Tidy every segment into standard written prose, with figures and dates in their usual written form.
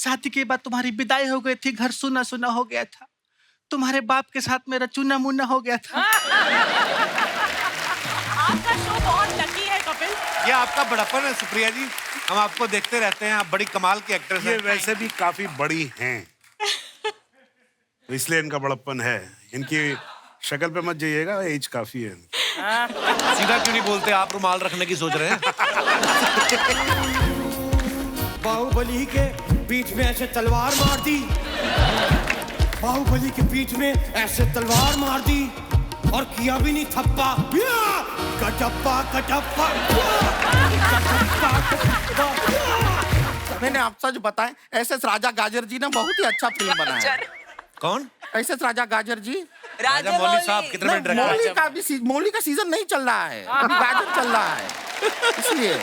शादी के बाद तुम्हारी विदाई हो गई थी, घर सुना सुना हो गया था, तुम्हारे बाप के साथ मेरा चूना मुन्ना हो गया था। आपका शो बहुत लकी है कपिल। ये आपका बड़प्पन है सुप्रिया जी, हम आपको देखते रहते हैं, आप बड़ी कमाल की एक्ट्रेस हैं। ये वैसे भी काफी बड़ी हैं, तो इसलिए इनका बड़प्पन है। इनकी शक्ल पे मत जाइएगा, एज काफी है। सीधा क्यों नहीं बोलते, आप रुमाल रखने की सोच रहे हैं? बाहुबली के बीच में ऐसे तलवार मार दी, बाहुबली के बीच में ऐसे तलवार मार दी और किया भी नहीं थप्पा, कटप्पा कटप्पा। मैंने आप सच बताएं, एस एस राजा गाजर जी ने बहुत ही अच्छा फिल्म बनाया है। कौन? एस एस राजा गाजर जी। राजा मौली साहब कितने मिनट रखे? मौली का सीजन नहीं चल रहा है, अभी गाजर चल रहा है, इसलिए।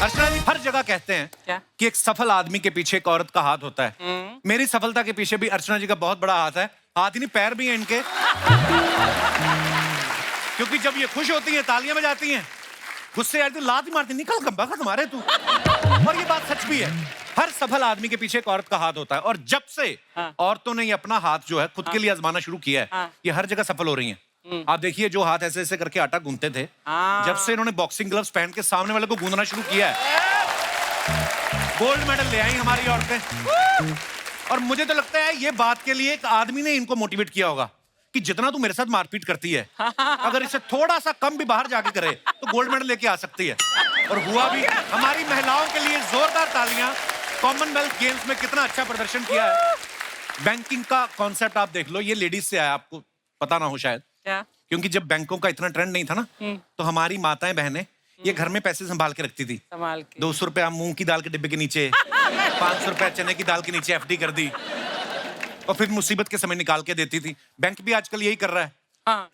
अर्चना जी हर जगह कहते हैं क्या? कि एक सफल आदमी के पीछे एक औरत का हाथ होता है। मेरी सफलता के पीछे भी अर्चना जी का बहुत बड़ा हाथ है। हाथ ही नहीं, पैर भी हैं इनके। क्योंकि जब ये खुश होती हैं तालियां बजाती हैं, गुस्से आती तो लात ही मारती, निकल गंबा का तुम्हारे तू। और ये बात सच भी है, हर सफल आदमी के पीछे एक औरत का हाथ होता है। और जब से औरतों ने ये अपना हाथ जो है खुद के लिए आजमाना शुरू किया है, ये हर जगह सफल हो रही हैं। आप देखिए, जो हाथ ऐसे ऐसे करके आटा गूंथते थे, जब से इन्होंने बॉक्सिंग ग्लव्स पहन के सामने वाले को गूंदना शुरू किया है, गोल्ड मेडल ले आई हमारी औरतें। और मुझे तो लगता है ये बात के लिए एक आदमी ने इनको मोटिवेट किया होगा कि जितना तू मेरे साथ मारपीट करती है, अगर इसे थोड़ा सा कम भी बाहर जाके करे तो गोल्ड मेडल लेके आ सकती है। और हुआ भी। हमारी महिलाओं के लिए जोरदार तालियां। कॉमनवेल्थ गेम्स में कितना अच्छा प्रदर्शन किया है। बैंकिंग का कॉन्सेप्ट आप देख लो, ये लेडीज से आया, आपको पता ना हो शायद। क्या? क्योंकि जब बैंकों का इतना ट्रेंड नहीं था ना, तो हमारी माताएं बहनें ये घर में पैसे संभाल के रखती थी। 200 रुपया मूंग की दाल के डिब्बे के नीचे, 500 रुपया चने की दाल के नीचे एफडी कर दी, और फिर मुसीबत के समय निकाल के देती थी। बैंक भी आजकल यही कर रहा है।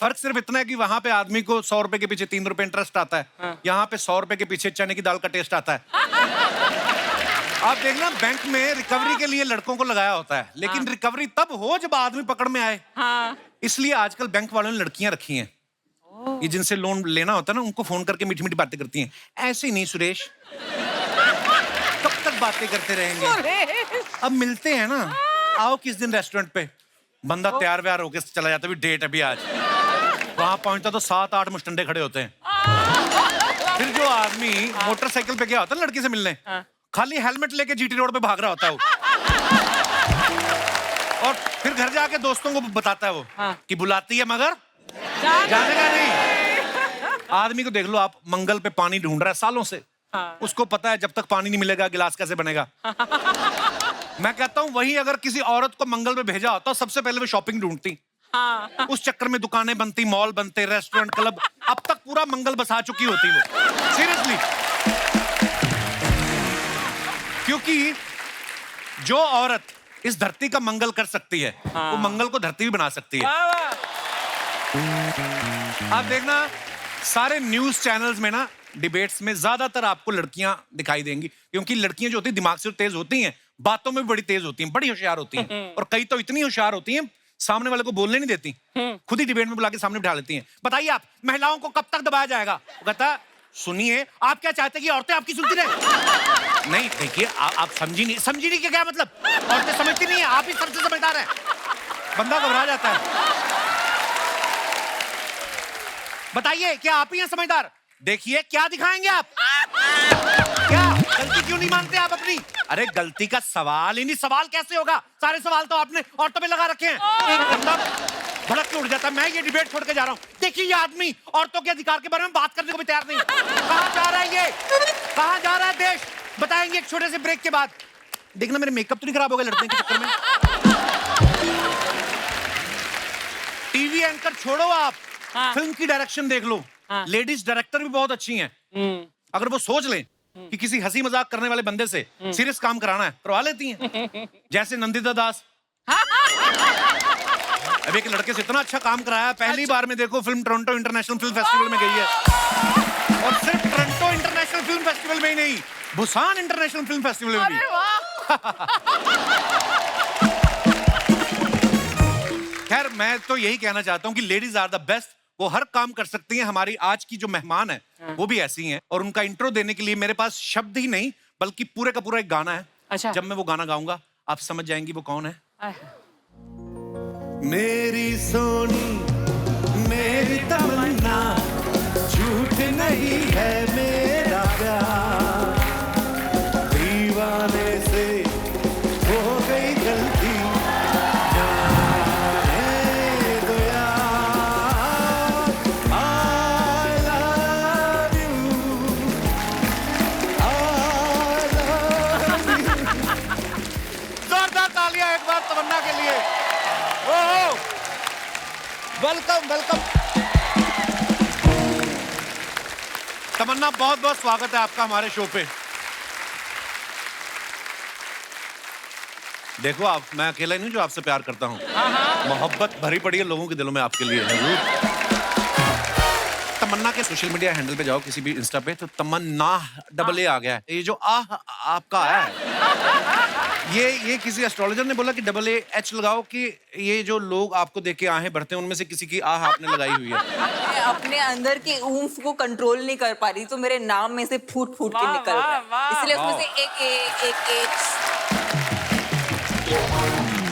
फर्क सिर्फ इतना है कि वहां पे आदमी को 100 रुपए के पीछे 3 रुपए इंटरेस्ट आता है, यहाँ पे 100 रुपए के पीछे चने की दाल का टेस्ट आता है। आप देखना, बैंक में रिकवरी के लिए लड़कों को लगाया होता है, लेकिन रिकवरी तब हो जब आदमी पकड़ में आए। इसलिए आजकल बैंक वालों ने लड़कियां रखी हैं, ये जिनसे लोन लेना होता है ना, उनको फोन करके मीठी मीठी बातें करती हैं। ऐसे नहीं सुरेश, कब तक बातें करते रहेंगे, अब मिलते हैं ना, आओ किस दिन रेस्टोरेंट पे। बंदा तैयार व्यार होके चला जाता है, डेट अभी आज। वहां पहुंचता तो 7-8 मुस्टंडे खड़े होते हैं। फिर जो आदमी मोटरसाइकिल पे गया होता है लड़की से मिलने, खाली हेलमेट लेके जीटी रोड पे भाग रहा होता है वो। और फिर घर जाके दोस्तों को बताता है वो कि बुलाती है मगर जाने का नहीं। आदमी को देख लो आप, मंगल पे पानी ढूंढ रहा है सालों से। उसको पता है जब तक पानी नहीं मिलेगा गिलास कैसे बनेगा। मैं कहता हूँ वही अगर किसी औरत को मंगल पे भेजा होता, सबसे पहले वो शॉपिंग ढूंढती। उस चक्कर में दुकानें बनती, मॉल बनते, रेस्टोरेंट, क्लब, अब तक पूरा मंगल बसा चुकी होती वो। सीरियसली। क्योंकि जो औरत इस धरती का मंगल कर सकती है, वो मंगल को धरती भी बना सकती है। आप देखना, सारे न्यूज चैनल्स में ना, डिबेट्स में ज्यादातर आपको लड़कियां दिखाई देंगी, क्योंकि लड़कियां जो होती हैं दिमाग से तेज होती हैं, बातों में भी बड़ी तेज होती हैं, बड़ी होशियार होती हैं। और कई तो इतनी होशियार होती हैं, सामने वाले को बोलने नहीं देती, खुद ही डिबेट में बुला के सामने बिठा लेती हैं। बताइए आप, महिलाओं को कब तक दबाया जाएगा? वो कहता, सुनिए, आप क्या चाहते हैं कि औरतें आपकी सुनती रहे? नहीं, देखिए, आप समझी नहीं कि क्या मतलब? औरतें समझती नहीं है, आप ही सबसे समझदार हैं। बंदा घबरा जाता है। बताइए, क्या आप ही हैं समझदार? देखिए, क्या दिखाएंगे आप? क्या गलती क्यों नहीं मानते आप अपनी? अरे गलती का सवाल ही नहीं, सवाल कैसे होगा? सारे सवाल तो आपने औरतों पे लगा रखे हैं। बंदा भड़क के उड़ जाता है। मैं ये डिबेट छोड़ के जा रहा हूँ। देखिए, ये आदमी औरतों के अधिकार के बारे में बात करने को भी तैयार नहीं। कहाँ जा रहा है ये? कहाँ जा रहा है देश? बताएंगे एक छोटे से ब्रेक के बाद। देखना, मेरे मेकअप तो नहीं खराब हो गए लड़ने के चक्कर में। टीवी एंकर छोड़ो आप, फिल्म की डायरेक्शन देख लो। लेडीज डायरेक्टर भी बहुत अच्छी हैं। अगर वो सोच लें कि किसी हंसी मजाक करने वाले बंदे से सीरियस काम कराना है, करवा लेती हैं। जैसे नंदिता दास। अब एक लड़के से इतना अच्छा काम कराया, पहली बार में देखो film Toronto international film festival में गई है। और सिर्फ टोरंटो इंटरनेशनल फिल्म फेस्टिवल में ही नहीं, बुसान इंटरनेशनल फिल्म फेस्टिवल में भी। खैर मैं तो यही कहना चाहता हूँ कि लेडीज आर द बेस्ट, वो हर काम कर सकती हैं। हमारी आज की जो मेहमान है वो भी ऐसी हैं, और उनका इंट्रो देने के लिए मेरे पास शब्द ही नहीं बल्कि पूरे का पूरा एक गाना है। अच्छा। जब मैं वो गाना गाऊंगा आप समझ जाएंगी वो कौन है। मेरी सोनी मेरी तमन्ना, झूठ नहीं है मेरा प्यार, दीवाने से हो गई गलती, जाने दो यार, I love you, I love you। जोरदार तालियां एक बार तमन्ना के लिए। ओह वेलकम वेलकम तमन्ना, बहुत बहुत स्वागत है आपका हमारे शो पे। देखो आप, मैं अकेला नहीं जो आपसे प्यार करता हूँ, मोहब्बत भरी पड़ी है लोगों के दिलों में आपके लिए। तमन्ना के सोशल मीडिया हैंडल पे जाओ किसी भी इंस्टा पे, तो तमन्ना AA आ गया है। ये जो आपका आया है, ये किसी एस्ट्रोलॉजर ने बोला कि AA लगाओ कि ये जो लोग आपको देख के आहें भरते हैं उनमें से किसी की आह आपने लगाई हुई है। मैं अपने अंदर के ऊम्फ को कंट्रोल नहीं कर पा रही, तो मेरे नाम में से फूट फूट के निकल रहा है, इसलिए उसमें से एक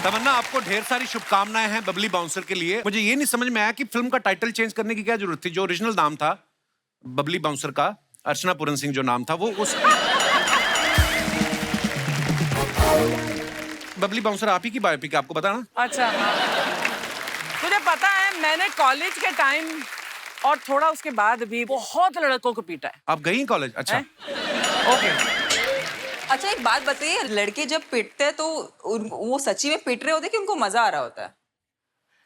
तमन्ना आपको ढेर सारी शुभकामनाएं हैं बबली बाउंसर के लिए। मुझे ये नहीं समझ में आया कि फिल्म का टाइटल चेंज करने की क्या जरूरत थी। जो ओरिजिनल नाम था बबली बाउंसर का, अर्चना पूरन सिंह जो नाम था, वो उस बबली बाउंसर आप ही की बायोपिक है, आपको पता ना? अच्छा हाँ। तुझे पता है मैंने कॉलेज के टाइम और थोड़ा उसके बाद भी बहुत लड़कों को पीटा है। आप गई कॉलेज? अच्छा ओके। अच्छा एक बात बताइए, लड़के जब पिटते हैं तो वो सच्ची में पिट रहे होते हैं कि उनको मजा आ रहा होता है?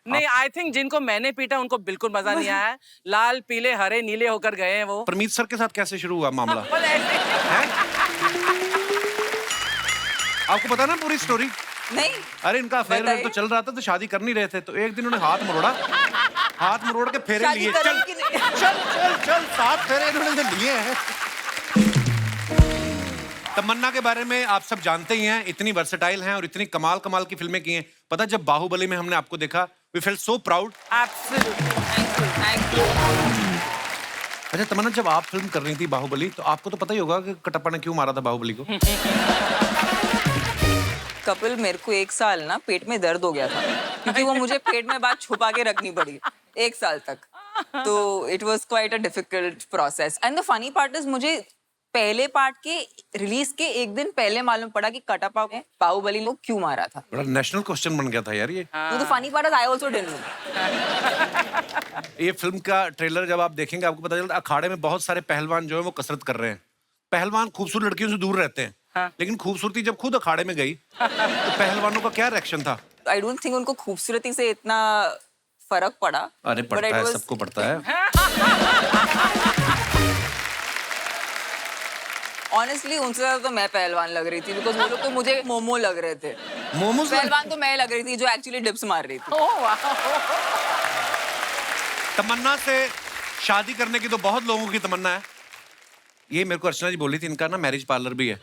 नहीं, आई थिंक जिनको मैंने पीटा उनको बिल्कुल मजा नहीं आया है। लाल पीले हरे नीले होकर गए हैं वो। परमीत सर के साथ कैसे शुरू हुआ मामला? बस ऐसे। आपको पता ना पूरी स्टोरी? नहीं। अरे इनका अफेयर बताइए। तो चल रहा था, तो शादी कर नहीं रहे थे, तो एक दिन उन्होंने हाथ मरोड़ा, हाथ मरोड़ के फेरे शादी लिए। करेंगे चल कि नहीं? चल चल चल 7 फेरे इन्होंने लिए हैं। तमन्ना के बारे में आप सब जानते ही हैं, इतनी वर्सेटाइल हैं और इतनी कमाल कमाल की फिल्में की हैं। पता जब बाहुबली में हमने आपको देखा, we felt so proud. Absolutely. Thank you. अच्छा तमन्ना, जब आप फिल्म कर रही थी बाहुबली, तो आपको तो पता ही होगा कि कटप्पा ने क्यों मारा था बाहुबली को। कपिल, मेरे को 1 साल ना पेट में दर्द हो गया था, क्योंकि वो मुझे पेट में बात छुपा के रखनी पड़ी 1 साल तक, तो it was quite a difficult process. And the funny part is, मुझे पहले पार्ट के रिलीज के 1 दिन पहले मालूम पड़ा कि कटप्पा ने बाहुबली को क्यों मारा था। बड़ा नेशनल क्वेश्चन बन गया था यार ये। तो the funny part is I also didn't know. ये फिल्म का ट्रेलर जब आप देखेंगे आपको पता चलता है अखाड़े में बहुत सारे पहलवान जो है वो कसरत कर रहे हैं। पहलवान खूबसूरत लड़कियों से दूर रहते हैं, लेकिन खूबसूरती जब खुद अखाड़े में गई तो पहलवानों का क्या रिएक्शन था? आई डोंट थिंक उनको खूबसूरती से इतना फर्क पड़ा। अरे पड़ता है, सबको पड़ता है। ऑनेस्टली उनसे ज्यादा तो मैं पहलवान लग रही थी, बिकॉज वो लोग तो मुझे मोमो लग रहे थे। मोमोज पहलवान तो मैं लग रही थी जो एक्चुअली डिप्स मार रही थी। Oh, wow. तमन्ना से शादी करने की तो बहुत लोगों की तमन्ना है। ये मेरे को अर्चना जी बोली थी, इनका ना मैरिज पार्लर भी है।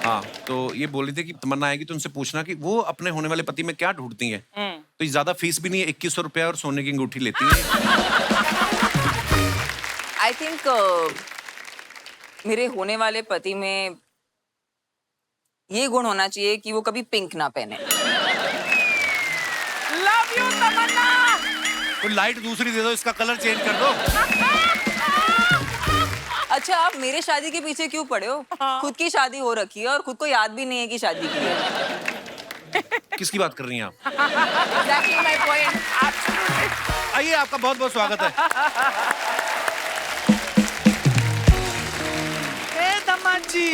हाँ, तो ये बोली थी कि तमन्ना आएगी तो उनसे पूछना कि वो अपने होने वाले पति में क्या ढूंढती हैं। तो ये ज्यादा फीस भी नहीं है, 2100 रुपया और सोने की अंगूठी लेती है। आई थिंक मेरे होने वाले पति में ये गुण होना चाहिए कि वो कभी पिंक ना पहने। Love you, तमन्ना। तो लाइट दूसरी दे दो, इसका कलर चेंज कर दो। अच्छा, आप मेरे शादी के पीछे क्यों पड़े हो? खुद की शादी हो रखी है और खुद को याद भी नहीं है कि शादी की है। किसकी बात कर रही हैं आप? Exactly my point. आइए, आपका बहुत बहुत स्वागत है। दमाद जी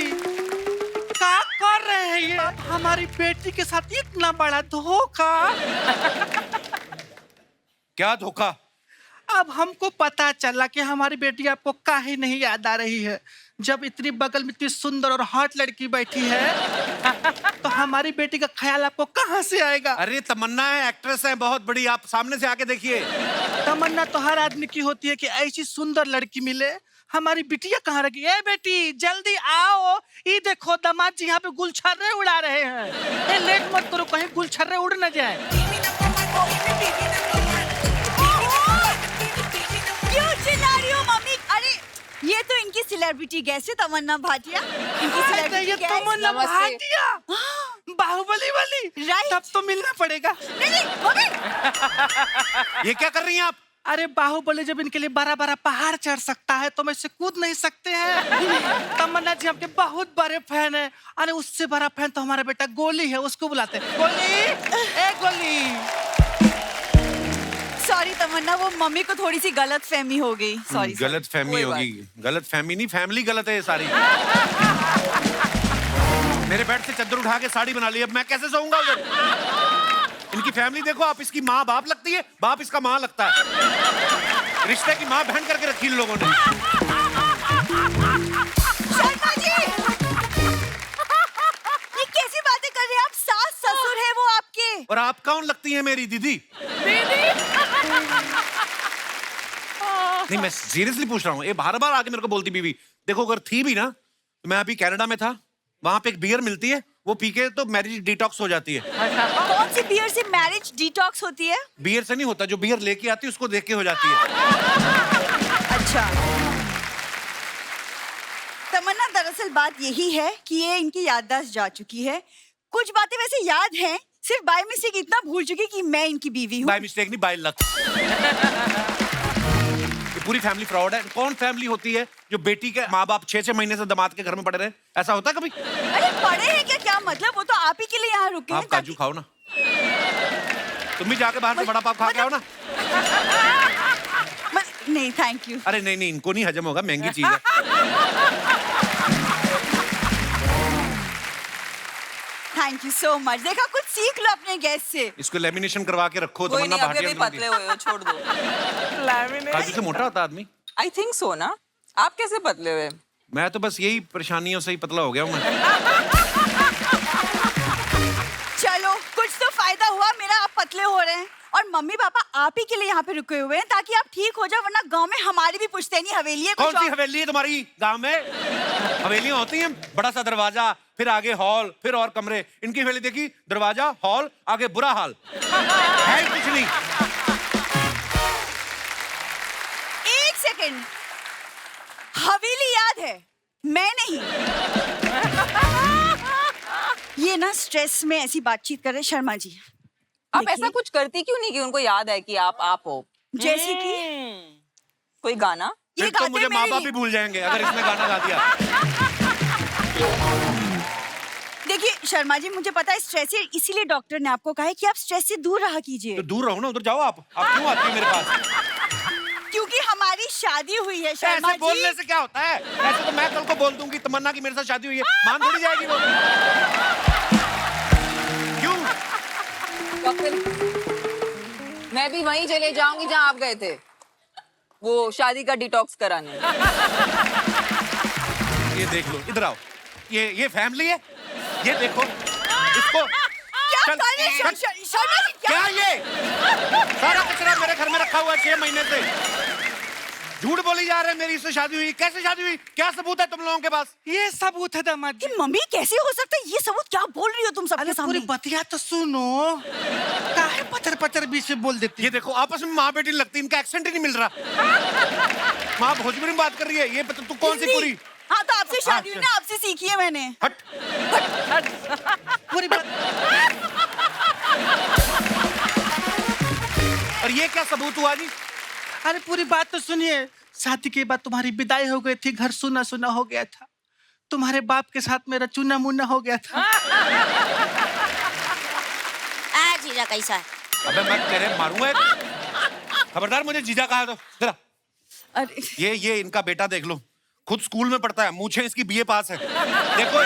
क्या कर रहे हैं ये? हमारी बेटी के साथ इतना बड़ा धोखा। क्या धोखा? अब हमको पता चला कि हमारी बेटी आपको काहे नहीं याद आ रही है। जब इतनी बगल में इतनी सुंदर और हॉट लड़की बैठी है तो हमारी बेटी का ख्याल आपको कहाँ से आएगा? अरे तमन्ना है, एक्ट्रेस है बहुत बड़ी, आप सामने से आके देखिए। तमन्ना तो हर आदमी की होती है कि ऐसी सुंदर लड़की मिले। हमारी बिटिया कहाँ रखी? ए बेटी जल्दी आओ, ये देखो दामाद जी यहाँ पे गुलछर्रे उड़ा रहे हैं। ए लेट मत करो, कहीं गुलछर्रे उड़ न जाए। सेलिब्रिटी गेस्ट है तमन्ना भाटिया। इनकी अरे celebrity ये guest। तमन्ना नमस्ते। भाटिया, बाहुबली वाली। Right. तब तो मिलना पड़ेगा। नहीं मम्मी, ये क्या कर रही हैं आप? अरे बाहुबली जब इनके लिए बड़ा बड़ा पहाड़ चढ़ सकता है तो मैं इससे कूद नहीं सकते हैं। तमन्ना जी आपके बहुत बड़े फैन है। अरे उससे बड़ा फैन तो हमारा बेटा गोली है, उसको बुलाते हैं। गोली, ए गोली। सॉरी तमन्ना, वो मम्मी को थोड़ी सी गलत फहमी हो गई। सॉरी। गलत फहमी कोई होगी। गलत फहमी नहीं, फैमिली गलत है ये सारी। मेरे बेड से चादर उठा के साड़ी बना ली, अब मैं कैसे सोऊंगा उधर? इनकी फैमिली देखो आप, इसकी माँ बाप लगती है, बाप इसका माँ लगता है। रिश्ते की माँ बहन करके रखी इन लोगों ने। शर्मा जी, ये कैसी बातें कर रहे हैं आप? सास ससुर है वो आपके। और आप कौन लगती हैं? मेरी दीदी। नहीं, मैं सीरियसली पूछ रहा हूँ। ये बार बार आके मेरे को बोलती बीवी। देखो अगर थी भी ना, तो मैं अभी कनाडा में था, वहां पे एक बियर मिलती है, वो पी के तो मैरिज डिटॉक्स हो जाती है। कौन सी बियर से मैरिज डिटॉक्स होती है? बियर से नहीं होता, जो बियर लेके आती है उसको देख के हो जाती है। अच्छा तमन्ना, दरअसल बात यही है कि ये इनकी याददाश्त जा चुकी है। कुछ बातें वैसे याद हैं, सिर्फ बाय मिस्टेक इतना भूल चुकी कि मैं इनकी बीवी हूँ। बाय मिस्टेक नहीं, बाय लक। ये पूरी फैमिली फ्रॉड है। कौन फैमिली होती है जो बेटी के माँ बाप 6-6 महीने से दामाद के घर में पड़े रहे? ऐसा होता है कभी? अरे पढ़े हैं क्या मतलब? वो तो आप ही के लिए यहाँ रुके हैं आप काजू खाओ ना, तुम भी जाके बाहर से बड़ा पाव खा के आओ ना। नहीं थैंक यू। अरे नहीं नहीं, इनको नहीं हजम होगा, महंगी चीज है। Thank you so much. देखा, कुछ सीख लो अपने गेस्ट से। इसको लेमिनेशन करवा के रखो। कोई तमन्ना नहीं, अभी भाटिया अभी पतले हुए हो, छोड़ दो। काजू से मोटा होता आदमी। आई थिंक सो ना। आप कैसे पतले हुए? मैं तो बस यही परेशानियों से ही पतला हो गया हूँ मैं। चलो कुछ तो फायदा हुआ मेरा, आप पतले हो रहे हैं। और मम्मी पापा आप ही के लिए यहाँ पे रुके हुए हैं ताकि आप ठीक हो जाओ, वरना गांव में हमारी भी पुश्तैनी हवेली है। कौन सी हवेली है तुम्हारी गांव में? हवेलियां होती हैं, बड़ा सा दरवाजा, फिर आगे हॉल, फिर और कमरे। इनकी हवेली देखी, दरवाजा, हॉल, आगे बुरा हाल है, कुछ नहीं। एक सेकंड, हवेली याद है, मैं नहीं। ये ना स्ट्रेस में ऐसी बातचीत कर रहे शर्मा जी। आप देखिए, ऐसा कुछ करती क्यों नहीं कि उनको याद है कि आप हो? जैसे कि कोई गाना? ये फिर तो गाते मुझे मेरे माँ बाप लिए। भी भूल जाएंगे अगर इसने गाना गा दिया। देखिए शर्मा जी, मुझे पता है स्ट्रेस है, इसीलिए डॉक्टर ने आपको कहा है कि आप स्ट्रेस से दूर रहा कीजिए। तो दूर रहो ना, उधर जाओ। आप क्यों आती है मेरे पास? क्योंकि हमारी शादी हुई है शर्मा ऐसे बोलने जी। से क्या होता है? ऐसे तो मैं कल को बोल दूंगी तमन्ना की मेरे साथ शादी हुई है, मान थोड़ी जाएगी वो। क्यों? मैं भी वहीं चले जाऊंगी जहां आप गए थे, वो शादी का डिटॉक्स कराने। ये देख लो, इधर आओ। ये फैमिली है, ये देखो इसको। क्या चल, कर रहे हैं चल। शर्मा जी? क्या ये सारा कचरा मेरे घर में रखा हुआ है 6 महीने से? झूठ बोली जा रहे हैं मेरी इससे शादी हुई। कैसे शादी हुई? क्या सबूत है तुम लोगों के पास? ये सबूत है दामाद जी। कि मम्मी कैसे हो सकता है ये सबूत? क्या बोल रही हो तुम सबके अरे सामने? पूरी बतिया तो सुनो, काहे पत्थर पत्थर बीच में बोल देती ये है? देखो आपस में माँ बेटी लगती, इनका एक्सेंट ही नहीं मिल रहा। माँ भोजपुरी में बात कर रही है, ये तू कौन सी पूरी? हाँ तो आपसे शादी हुई ना, आपसे सीखी है मैंने। हट। पूरी बात। और ये क्या सबूत हुआ जी? अरे पूरी बात तो सुनिए। शादी के बाद तुम्हारी विदाई हो गई थी, घर सुना सुना हो गया था, तुम्हारे बाप के साथ मेरा चूना मुन्ना हो गया था। जीजा कैसा है? अबे मैं तेरे मारूंगा। खबरदार मुझे जीजा कहा तो जरा। अरे ये इनका बेटा देख लो, खुद स्कूल में पढ़ता है, मूछें इसकी बीए पास है। देखो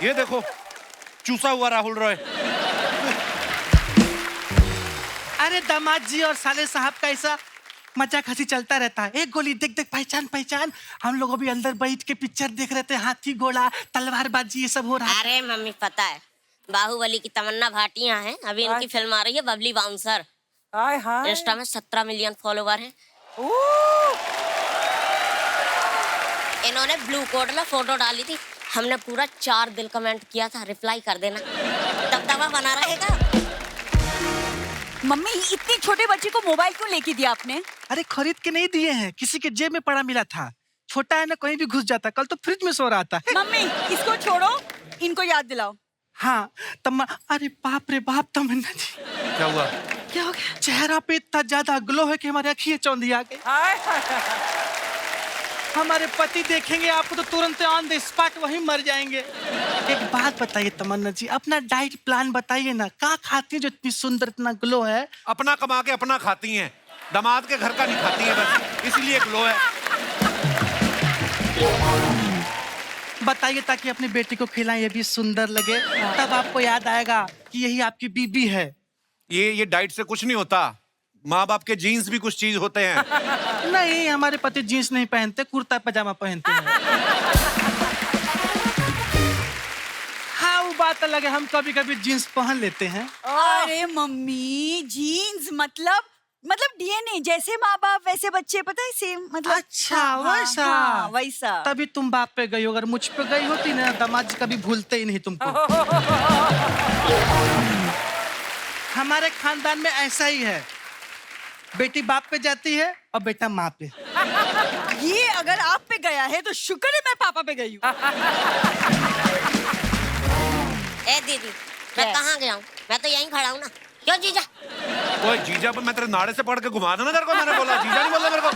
ये देखो चूसा हुआ राहुल रॉय। अरे दामाद जी और साले साहब का ऐसा मजाक हंसी चलता रहता है। एक गोली देख देख पहचान पहचान। हम लोग अभी अंदर बैठ के पिक्चर देख रहे थे, हाथी घोड़ा तलवारबाजी ये सब हो रहा है। अरे मम्मी पता है, बाहुबली की तमन्ना भाटिया हैं, अभी इनकी फिल्म आ रही है बबली बाउंसर। हाय हाय। इंस्टा में 17 मिलियन फॉलोवर हैं। इन्होंने ब्लू कोड में फोटो डाली थी, हमने पूरा 4 दिल कमेंट किया था, रिप्लाई कर देना, दबदबा बना रहेगा। मम्मी इतनी छोटे बच्चे को मोबाइल क्यों लेके दिया आपने? अरे खरीद के नहीं दिए हैं, किसी के जेब में पड़ा मिला था। छोटा है ना, कहीं भी घुस जाता। कल तो फ्रिज में सो रहा था। मम्मी इसको छोड़ो, इनको याद दिलाओ। हाँ अरे बाप रे बाप तमन्ना जी, क्या हुआ? क्या हो गया? चेहरा पे इतना ज्यादा ग्लो है कि हमारी आँखें चौंधी आ गई। हाय, हाय, हाय। हमारे पति देखेंगे आपको तो तुरंत ऑन द स्पॉट वहीं मर जाएंगे। एक बात बताइए तमन्ना जी, अपना डाइट प्लान बताइए ना, क्या खाती है जो इतनी सुंदर, इतना ग्लो है? अपना कमा के अपना खाती हैं, दामाद के घर का नहीं खाती हैं, बस इसलिए ग्लो है। बताइए ताकि अपनी बेटी को खिलाएं, ये भी सुंदर लगे, तब आपको याद आएगा कि यही आपकी बीबी है। ये डाइट से कुछ नहीं होता, माँ बाप के जीन्स भी कुछ चीज होते हैं। नहीं, हमारे पति जीन्स नहीं पहनते, कुर्ता पजामा पहनते हैं। हाँ वो बात अलग है, हम कभी कभी जीन्स पहन लेते हैं। अरे मम्मी जीन्स मतलब डीएनए, जैसे माँ बाप वैसे बच्चे, पता है सेम मतलब। अच्छा वैसा। हाँ, वैसा। तभी तुम बाप पे गई हो, अगर मुझ पे गई होती ना, दामाद जी कभी भूलते ही नहीं तुमको। हमारे खानदान में ऐसा ही है, बेटी बाप पे जाती है और बेटा माँ पे। ये अगर आप पे गया है तो शुक्र है मैं पापा पे गई हूँ। ए दीदी, मैं कहाँ गया हूँ? मैं तो यहीं खड़ा हूँ ना। क्यों जीजा? ओए जीजा पर मैं तेरे नाड़े से पकड़ के घुमा दूं ना तेरे को, मैंने बोला जीजा नहीं बोला मेरे को।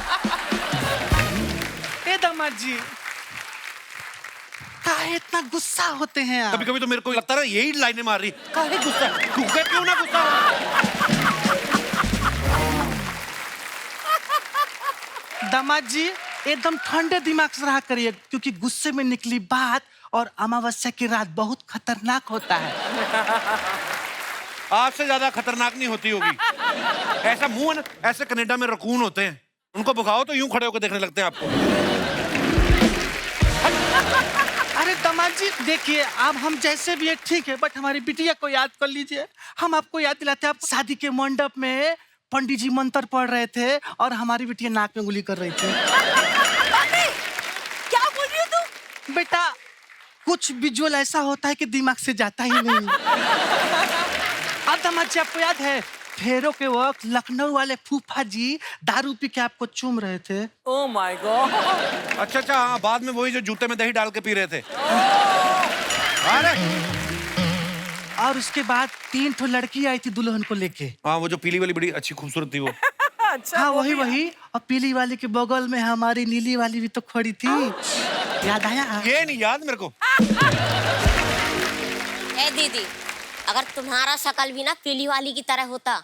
ए दामाद जी, काहे इतना गुस्सा होते हैं आप? कभी कभी तो मेरे को लगता है यही लाइनें मार रही। काहे गुस्सा? क्यों ना गुस्सा हो? दामाद जी एकदम ठंडे दिमाग से रहा करिए, क्योंकि गुस्से में निकली बात और अमावस्या की रात बहुत खतरनाक होता है। आपसे ज्यादा खतरनाक नहीं होती होगी। ऐसा मुंह है ना, ऐसे कनाडा में रकून होते हैं, उनको भगाओ तो यूं खड़े होकर देखने लगते हैं आपको। अरे दामाद जी देखिए, अब हम जैसे भी है ठीक है, बट हमारी बिटिया को याद कर लीजिए। हम आपको याद दिलाते हैं, आप शादी के मंडप में पंडित जी मंत्र पढ़ रहे थे और हमारी बिटिया नाक में उंगली कर रही थी। क्या बोल रही हो तुम? बेटा कुछ विजुअल ऐसा होता है कि दिमाग से जाता ही नहीं। अब दामाद जी आपको याद है, फेरों के वक्त लखनऊ वाले फूफा जी दारू पी के आपको चूम रहे थे। Oh my God. अच्छा हाँ, बाद में वही जो जूते में दही डाल के पी रहे थे। अरे और उसके बाद 3 ठो लड़की आई थी दुल्हन को लेके। हाँ, वो जो पीली वाली बड़ी अच्छी खूबसूरत थी वो। अच्छा, हाँ वही और पीली वाली के बगल में हमारी नीली वाली भी तो खड़ी थी। याद आया? ये नहीं याद मेरे को। ए दीदी, अगर तुम्हारा शकल भी ना पीली वाली की तरह होता,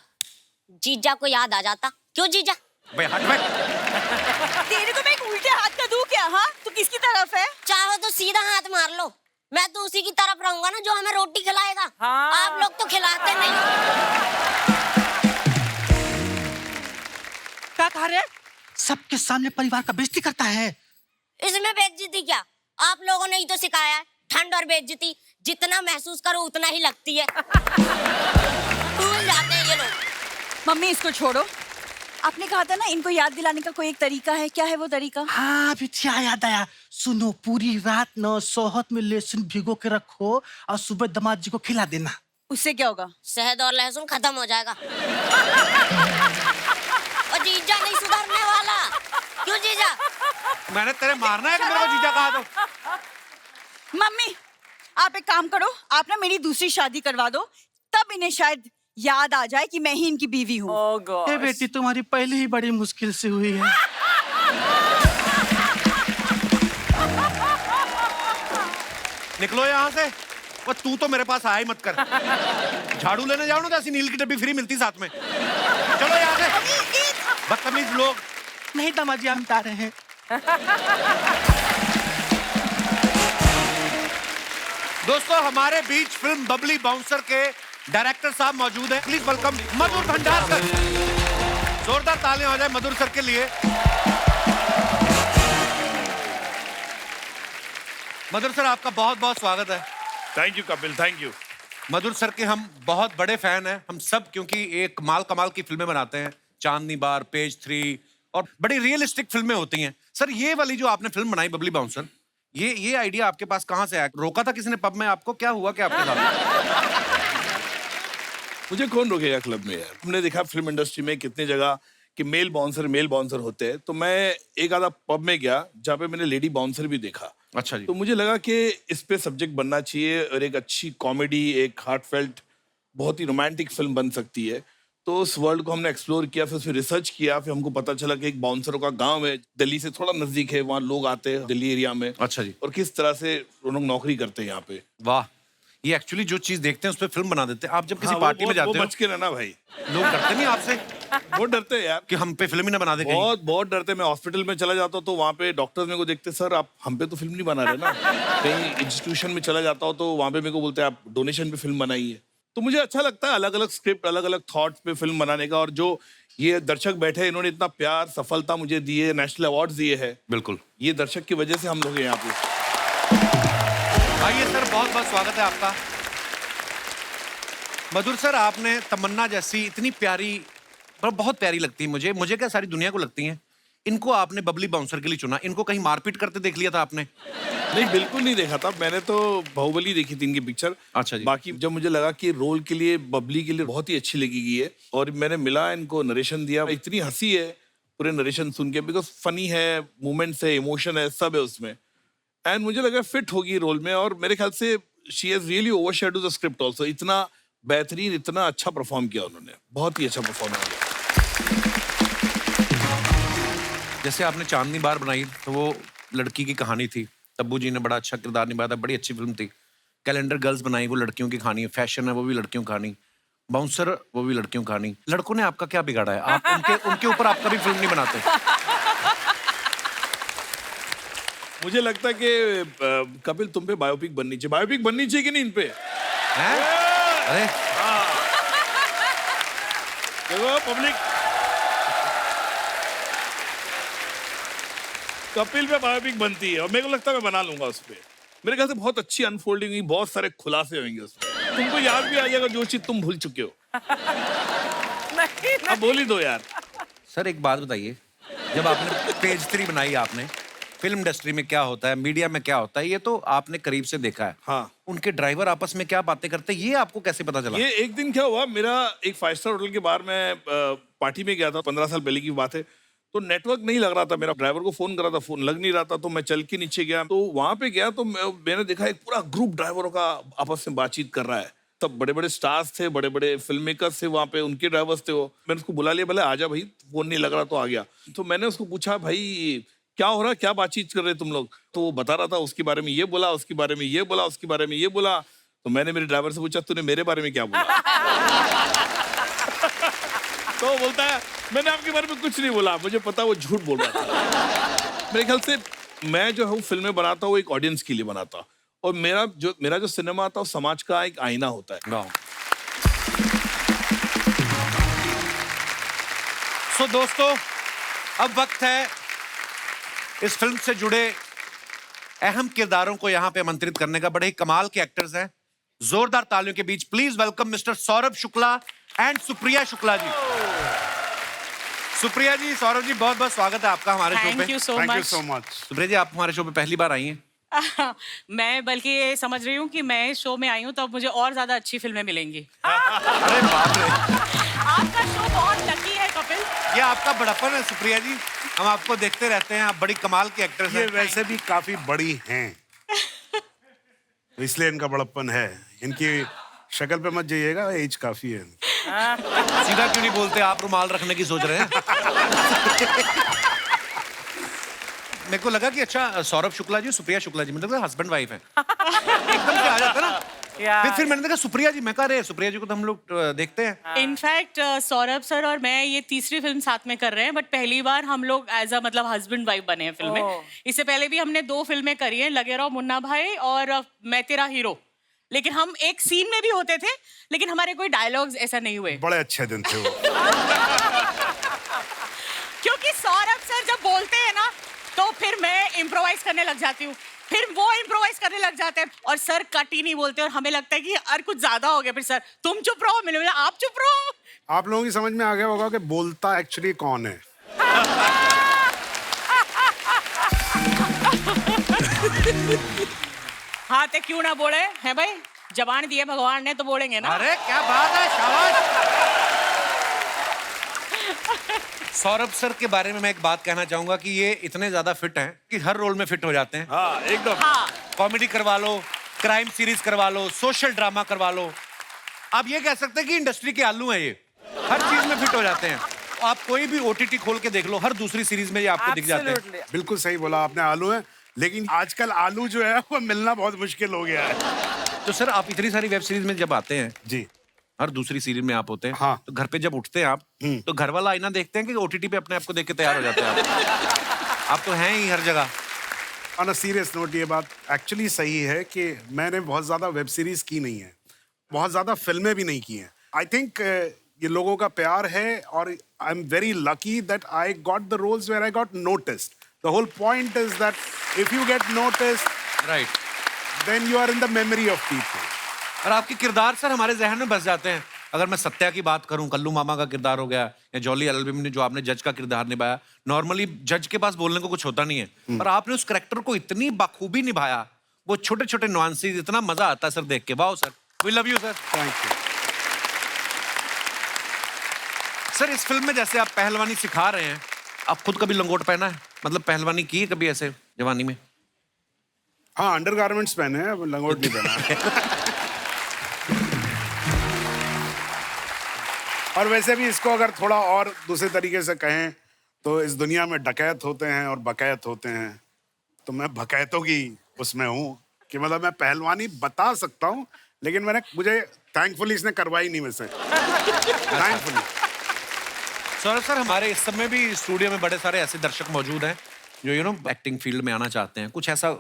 जीजा को याद आ जाता। क्यों जीजा? भाई हट भाई। तेरे को मैं एक उल्टे हाथ का दूं क्या? हाँ, तू किसकी तरफ है? चाहो तो सीधा हाथ मार लो, मैं तो उसी की तरफ रहूंगा ना जो हमें रोटी खिलाएगा। हाँ। आप लोग तो खिलाते नहीं हो। क्या कह रहे? सबके सामने परिवार का बेइज्जती करता है। इसमें बेइज्जती क्या? आप लोगों ने ही तो सिखाया है, ठंड और बेइज्जती जितना महसूस करो उतना ही लगती है। भूल जाते हैं ये लोग। मम्मी इसको छोड़ो, आपने कहा था ना इनको याद दिलाने का कोई एक तरीका है, क्या है वो तरीका? हाँ बिटिया याद आया, सुनो, पूरी रात न सोहत में लहसुन भिगो के रखो और सुबह दामाद जी को खिला देना। उससे क्या होगा? शहद और लहसुन खत्म हो जाएगा। और जीजा नहीं सुधरने वाला। क्यों जीजा? मैंने तेरे मारना है कि मेरे को जीजा कहा तो? मम्मी आप एक काम करो, आप ना मेरी दूसरी शादी करवा दो, तब इन्हें शायद याद आ जाए कि मैं ही इनकी बीवी हूँ। ओह गॉड। ए बेटी, तुम्हारी पहले ही बड़ी मुश्किल से हुई है। निकलो यहाँ से। वो तू तो मेरे पास आया ही मत कर। झाड़ू लेने जाओ ना तो ऐसी नील की डब्बी फ्री मिलती साथ में। चलो यहाँ से, बदतमीज लोग। नहीं दामाद जी, हम बता रहे हैं। दोस्तों हमारे बीच फिल्म बबली बाउंसर के डायरेक्टर साहब मौजूद हैं। प्लीज वेलकम मधुर भंडारकर। जोरदार तालियां हो जाए मधुर सर के लिए। मधुर सर, आपका बहुत बहुत स्वागत है। Thank you Kapil, thank you. Madhur sir के हम बहुत बड़े फैन हैं, हम सब, क्योंकि एक माल कमाल की फिल्में बनाते हैं, चांदनी बार, पेज 3 और बड़ी रियलिस्टिक फिल्में होती हैं। सर ये वाली जो आपने फिल्म बनाई बबली बाउंसर, ये आइडिया आपके पास कहाँ से आया? रोका था किसी ने पब में आपको? क्या हुआ क्या आपके साथ? मुझे कौन रोकेगा क्लब में यार? हमने देखा फिल्म इंडस्ट्री में कितनी जगह कि मेल बाउंसर होते हैं, तो मैं एक आधा पब में गया जहाँ पे मैंने लेडी बाउंसर भी देखा। अच्छा जी। तो मुझे लगा कि इस पे सब्जेक्ट बनना चाहिए और एक अच्छी कॉमेडी, एक हार्टफेल्ट, बहुत ही रोमांटिक फिल्म बन सकती है। तो उस वर्ल्ड को हमने एक्सप्लोर किया, फिर उसमें रिसर्च किया, फिर हमको पता चला कि एक बाउंसरों का गांव है, दिल्ली से थोड़ा नजदीक है, वहाँ लोग आते हैं दिल्ली एरिया में। अच्छा जी। और किस तरह से वो लोग नौकरी करते हैं यहाँ पे। वाह, ये एक्चुअली जो चीज देखते हैं उस पर फिल्म बना देते हैं। आप जब किसी हाँ, पार्टी में जाते वो हो, बच के रहना भाई, लोग डरते नहीं आपसे बहुत डरते हैं यार कि हम पे फिल्म ही ना बना दे कहीं? बहुत डरते। मैं हॉस्पिटल में चला जाता हूँ तो वहाँ पे डॉक्टर्स मेरे को देखते, सर आप हम पे तो फिल्म नहीं बना रहे ना। कहीं इंस्टीट्यूशन में चला जाता हूँ तो वहाँ पे मेरे को बोलते हैं आप डोनेशन पे फिल्म बनाइए। तो मुझे अच्छा लगता है अलग अलग स्क्रिप्ट, अलग अलग थॉट्स पे फिल्म बनाने का। और जो ये दर्शक बैठे हैं, इन्होंने इतना प्यार, सफलता मुझे दी है, नेशनल अवार्ड्स दिए हैं। बिल्कुल, ये दर्शक की वजह से हम लोग हैं यहाँ पे। आइए सर, बहुत बहुत स्वागत है आपका। मधुर सर, आपने तमन्ना जैसी इतनी प्यारी, बहुत प्यारी लगती है मुझे क्या सारी दुनिया को लगती हैं, इनको आपने बबली बाउंसर के लिए चुना। इनको कहीं मारपीट करते देख लिया था आपने? नहीं, बिल्कुल नहीं देखा था मैंने। तो बाहुबली देखी थी इनकी पिक्चर। अच्छा जी। बाकी जब मुझे लगा कि रोल के लिए, बबली के लिए बहुत ही अच्छी लगेगी है, और मैंने मिला इनको, नरेशन दिया, इतनी हंसी है पूरे नरेशन सुन के, बिकॉज फनी है, मोमेंट्स है, इमोशन है, सब है उसमें। एंड मुझे लगा फिट होगी रोल में, और मेरे ख्याल से she has really overshadowed the script also. इतना बेहतरीन, इतना अच्छा परफॉर्म किया उन्होंने, बहुत ही अच्छा परफॉर्म किया। जैसे आपने चांदनी बार बनाई तो वो लड़की की कहानी थी, तब्बू जी ने बड़ा अच्छा किरदार निभाया था, बड़ी अच्छी फिल्म थी। कैलेंडर गर्ल्स बनाई, वो लड़कियों की कहानी है। फैशन है, वो भी लड़कियों की कहानी। बाउंसर, वो भी लड़कियों की कहानी। लड़कों ने आपका क्या बिगाड़ा है? आप उनके ऊपर आप कभी फिल्म नहीं बनाते? मुझे लगता है कि कपिल तुम पे बायोपिक बननी चाहिए। बायोपिक बननी चाहिए कि नहीं इन पे? हैं? अरे देखो पब्लिक, कपिल पे बायोपिक बनती है, और मेरे को लगता है मैं बना लूंगा उस पे। मेरे ख्याल से बहुत अच्छी अनफोल्डिंग हुई, बहुत सारे खुलासे होंगे उसमें। तुमको याद भी आ जाएगा जो चीज तुम भूल चुके हो। नहीं, अब बोल ही दो यार। सर एक बात बताइए, जब आपने पेज 3 बनाई, आपने फिल्म इंडस्ट्री में क्या होता है, मीडिया में क्या होता है, ये तो आपने करीब से देखा है। हाँ। उनके ड्राइवर आपस में क्या बातें करते हैं, ये आपको कैसे पता चला? ये एक दिन क्या हुआ, मेरा एक 5 स्टार होटल के बाहर में पार्टी में गया था, 15 साल पहले की बात है। तो नेटवर्क नहीं लग रहा था, मेरा ड्राइवर को फोन करा था, फोन लग नहीं रहा था, तो मैं चल के नीचे गया। तो वहां पे गया तो मैंने देखा एक पूरा ग्रुप ड्राइवरों का आपस में बातचीत कर रहा है। सब बड़े बड़े स्टार्स थे, बड़े बड़े फिल्म मेकर्स थे वहाँ पे, उनके ड्राइवर्स थे वो। मैंने उसको बुला लिया, बोले आजा भाई, फोन नहीं लग रहा, तो आ गया। तो मैंने उसको पूछा, भाई क्या हो रहा, क्या बातचीत कर रहे तुम लोग? तो वो बता रहा था, उसके बारे में ये बोला, उसके बारे में ये बोला, उसके बारे में ये बोला। तो मैंने मेरे ड्राइवर से पूछा, तूने मेरे बारे में क्या बोला? तो वो बोलता है, मैंने आपके बारे में कुछ नहीं बोला, मुझे पता वो झूठ बोल रहा था। मेरे ख्याल से मैं जो हूँ फिल्में बनाता हूँ, एक ऑडियंस के लिए बनाता, और मेरा जो सिनेमा आता है समाज का एक आईना होता है। सो दोस्तों, अब वक्त है इस फिल्म से जुड़े अहम किरदारों को यहाँ पे आमंत्रित करने का। बड़े ही कमाल के एक्टर्स हैं। जोरदार तालियों के बीच please welcome mister Saurabh Shukla and Supriya Shukla ji. Supriya ji, Saurabh ji, बहुत बहुत स्वागत है आपका हमारे शो पे। Thank you so much. Supriya ji, आप हमारे शो पे पहली बार आई हैं। मैं बल्कि ये समझ रही हूँ कि मैं इस शो में आई हूँ तो अब मुझे और ज्यादा अच्छी फिल्में मिलेंगी। अरे बाप रे, आपका शो बहुत लकी है कपिल। ये आपका बड़प्पन है सुप्रिया जी, हम आपको देखते रहते हैं, आप बड़ी कमाल के एक्टर्स ये हैं। वैसे भी काफी बड़ी हैं, तो इसलिए इनका बड़प्पन है। इनकी शक्ल पे मत जाइएगा, एज काफी है। सीधा क्यों नहीं बोलते, आप रुमाल रखने की सोच रहे हैं? मेरे को लगा कि अच्छा सौरभ शुक्ला जी, सुप्रिया शुक्ला जी, मतलब हस्बैंड वाइफ है। एकदम से आ जाता ना। फिर मैंने देखा सुप्रिया जी, मैं कह रहे सुप्रिया जी को तो हम लोग देखते हैं। इनफैक्ट सौरभ सर और मैं ये तीसरी फिल्म साथ में कर रहे हैं, बट पहली बार हम लोग एज अ मतलब हस्बैंड वाइफ बने हैं फिल्म में। इससे पहले भी हमने 2 फिल्में करी हैं, लगे रहो मुन्ना भाई और मैं तेरा हीरो, लेकिन हम एक सीन में भी होते थे, लेकिन हमारे कोई डायलॉग्स ऐसा नहीं हुए। बड़े अच्छे दिन थे वो। क्योंकि सौरभ सर जब बोलते हैं ना, तो फिर मैं इम्प्रोवाइज करने लग जाती हूँ, फिर वो इम्प्रोवाइज करने लग जाते हैं, और सर कट ही नहीं बोलते, और हमें लगता है कि यार कुछ ज्यादा हो गया। फिर सर तुम चुप रहो, मैंने बोला आप चुप रहो। आप लोगों की समझ में आ गया होगा कि बोलता एक्चुअली कौन है। हाँ तो क्यों ना बोले हैं भाई, जबान दिए भगवान ने तो बोलेंगे ना। अरे क्या बात है, शाबाश। सौरभ सर के बारे में मैं एक बात कहना चाहूंगा कि ये इतने ज्यादा फिट हैं कि हर रोल में फिट हो जाते हैं। हाँ एकदम। हाँ कॉमेडी करवा लो, क्राइम सीरीज करवा लो, सोशल ड्रामा करवा लो, आप ये कह सकते हैं कि इंडस्ट्री के आलू हैं ये, हर चीज में फिट हो जाते हैं। आप कोई भी ओटीटी खोल के देख लो, हर दूसरी सीरीज में ये आपको दिख जाते हैं। बिल्कुल सही बोला आपने, आलू है, लेकिन आजकल आलू जो है वो मिलना बहुत मुश्किल हो गया है। तो सर आप इतनी सारी वेब सीरीज में जब आते हैं, जी, हर दूसरी सीरीज में आप होते हैं, हाँ। तो घर पे जब उठते हैं आप, तो घर वाला आईना देखते हैं कि ओटीटी पे अपने आप को देख के तैयार हो जाते हैं आप तो हैं ही हर जगह। ऑन अ सीरियस नोट, ये बात एक्चुअली सही है कि मैंने बहुत ज्यादा वेब सीरीज की नहीं है, बहुत ज्यादा फिल्में भी नहीं की हैं। आई थिंक ये लोगों का प्यार है और I am very lucky that I got the roles where I got noticed. The whole point is that if you get noticed right, then you are in the memory of people. और आपके किरदार sir हमारे जहन में बस जाते हैं। अगर मैं सत्या की बात करूं, कल्लू मामा का किरदार हो गया, या जॉली एलएलबी में जो आपने जज का किरदार निभाया, नॉर्मली जज के पास बोलने को कुछ होता नहीं है, पर आपने उस कैरेक्टर को इतनी बखूबी निभाया, वो छोटे छोटे नुआंसेस, इतना मजा आता है सर देख के। Wow sir, we love you sir. Thank you sir इस फिल्म में जैसे आप पहलवानी सिखा रहे हैं, आप खुद कभी लंगोट पहना है, मतलब पहलवानी की है कभी ऐसे जवानी में? हाँ, अंडरगारमेंट्स पहने हैं, अब लंगोट नहीं पहना। और वैसे भी इसको अगर थोड़ा और दूसरे तरीके से कहें तो इस दुनिया में डकैत होते हैं और बकैत होते हैं, तो मैं बकैतों की उसमें हूँ कि मतलब मैं पहलवानी बता सकता हूँ, लेकिन मुझे थैंकफुली इसने करवाई नहीं मुझसे। थैंकफुली। सौरभ सर हमारे इस समय भी स्टूडियो में बड़े सारे ऐसे दर्शक मौजूद हैं जो एक्टिंग फील्ड में आना चाहते हैं। कुछ ऐसा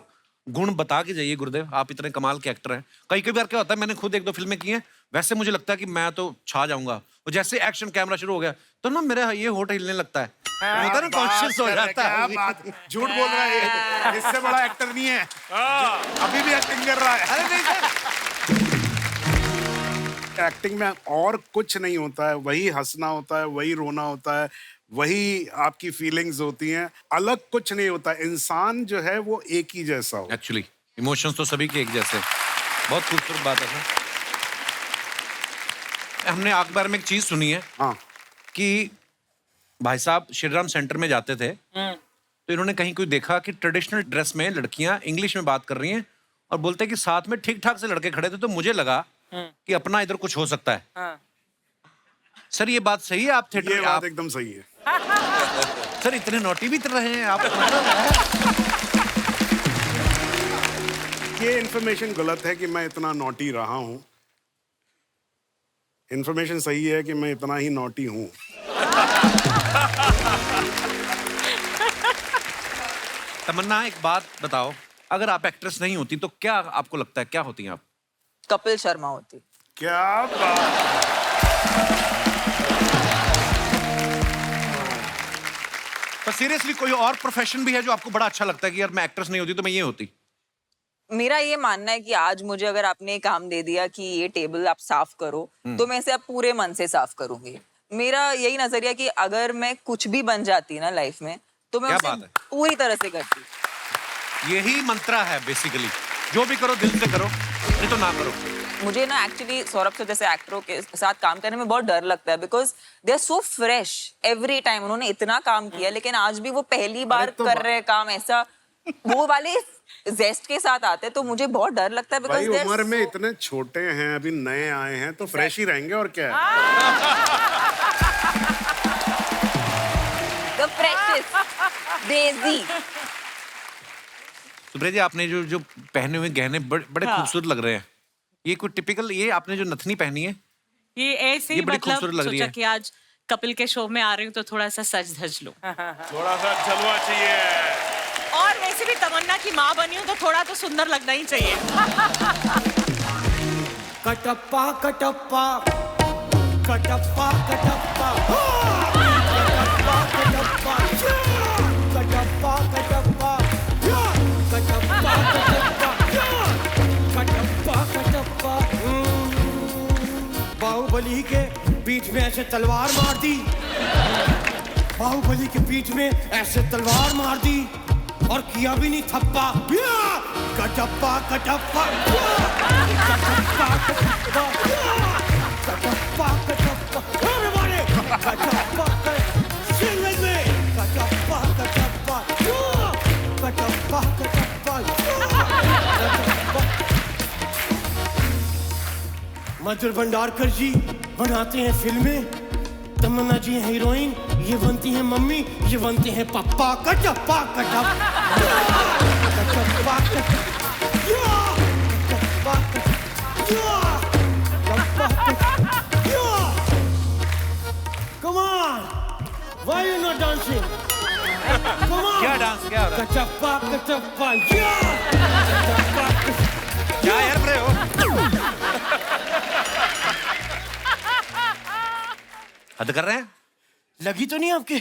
गुण बता के जाइए गुरुदेव, आप इतने कमाल के एक्टर हैं। कई बार क्या होता है, मैंने खुद 1-2 फिल्में की हैं, वैसे मुझे लगता है कि मैं तो छा जाऊंगा, और जैसे एक्शन कैमरा शुरू हो गया तो ना मेरा ये होठ हिलने लगता है, होता है ना, कॉन्शियस हो जाता है। क्या बात, झूठ बोल रहा है, इससे बड़ा एक्टर नहीं है, अभी भी एक्टिंग कर रहा है। अरे नहीं सर, एक्टिंग में और कुछ नहीं होता है, वही हंसना होता है, वही रोना होता है, वही आपकी फीलिंग्स होती हैं, अलग कुछ नहीं होता। इंसान जो है वो एक ही जैसा हो। एक्चुअली इमोशंस तो सभी के एक जैसे। बहुत खूबसूरत बात है सर। हमने अखबार में एक चीज सुनी है, हाँ, कि भाई साहब श्रीराम सेंटर में जाते थे, तो इन्होंने कहीं कोई देखा कि ट्रेडिशनल ड्रेस में लड़कियां इंग्लिश में बात कर रही हैं और बोलते हैं कि साथ में ठीक ठाक से लड़के खड़े थे, तो मुझे लगा कि अपना इधर कुछ हो सकता है। सर ये बात सही है? आप ये थिएटर बात एकदम सही है। सर इतने नोटी भी रहे हैं आप? ये इन्फॉर्मेशन गलत है कि मैं इतना नॉटी रहा हूं। इन्फॉर्मेशन सही है कि मैं इतना ही नॉटी हूं। तमन्ना एक बात बताओ, अगर आप एक्ट्रेस नहीं होती तो क्या आपको लगता है, क्या होती हैं आप? कपिल शर्मा होती। क्या बात। पर सीरियसली कोई और प्रोफेशन भी है जो आपको बड़ा अच्छा लगता है कि यार मैं एक्ट्रेस नहीं होती तो मैं ये होती? मेरा ये मानना है कि आज मुझे अगर आपने काम दे दिया कि ये टेबल आप साफ करो, तो मैं इसे अब पूरे मन से साफ करूंगी। मेरा यही नजरिया कि अगर मैं कुछ भी बन जाती ना लाइफ में, तो मैं क्या उसे पूरी तरह से करती। यही मंत्रा है बेसिकली, जो भी करो दिल से करो, नहीं तो ना करो। मुझे ना एक्चुअली सौरभ से जैसे एक्टरों के साथ काम करने में बहुत डर लगता है, because they are so fresh every time. उन्होंने इतना काम किया, लेकिन आज भी वो पहली बार कर रहे हैं काम, ऐसा वो वाले जेस्ट के साथ आते, तो मुझे बहुत डर लगता है। भाई बिकॉज उम्र में इतने छोटे हैं, अभी नए आए हैं, तो फ्रेश ही रहेंगे और क्या है। द फ्रेशेस्ट देसी। सुब्रत जी आपने जो पहने हुए गहने बड़े खूबसूरत लग रहे हैं। ये कोई टिपिकल, ये आपने जो नथनी पहनी है ये ऐसे ही, ये बड़ी मतलब खूबसूरत लग रही सोचा है। कि आज कपिल के शो में आ रही हूँ तो थोड़ा सा सज धज लूं। थोड़ा सा जलवा चाहिए। और वैसे भी तमन्ना की माँ बनी हूँ तो थोड़ा तो सुंदर लगना ही चाहिए। कटप्पा कटप्पा कटप्पा कटप्पा कटप्पा कटप्पा कटप्पा कटप्पा कटप्पा कटप्पा कटप्पा। बाहुबली के बीच में ऐसे तलवार मार दी, बाहुबली के बीच में ऐसे तलवार मार दी और किया भी नहीं थप्पा। कटप्पा कटप्पा कटप्पा मधुर भंडारकर जी बनाते हैं फिल्में, तमन्ना जी हैं हीरोइन, ये बनती हैं मम्मी, ये बनते हैं पप्पा। कटप्पा कटप Kattappa Come on! Why you not dancing? Come on! क्या डांस क्या हो रहा है? कटप्पा कटप्पा क्या यार बड़े हो? हद कर रहे हैं? लगी तो नहीं आपके?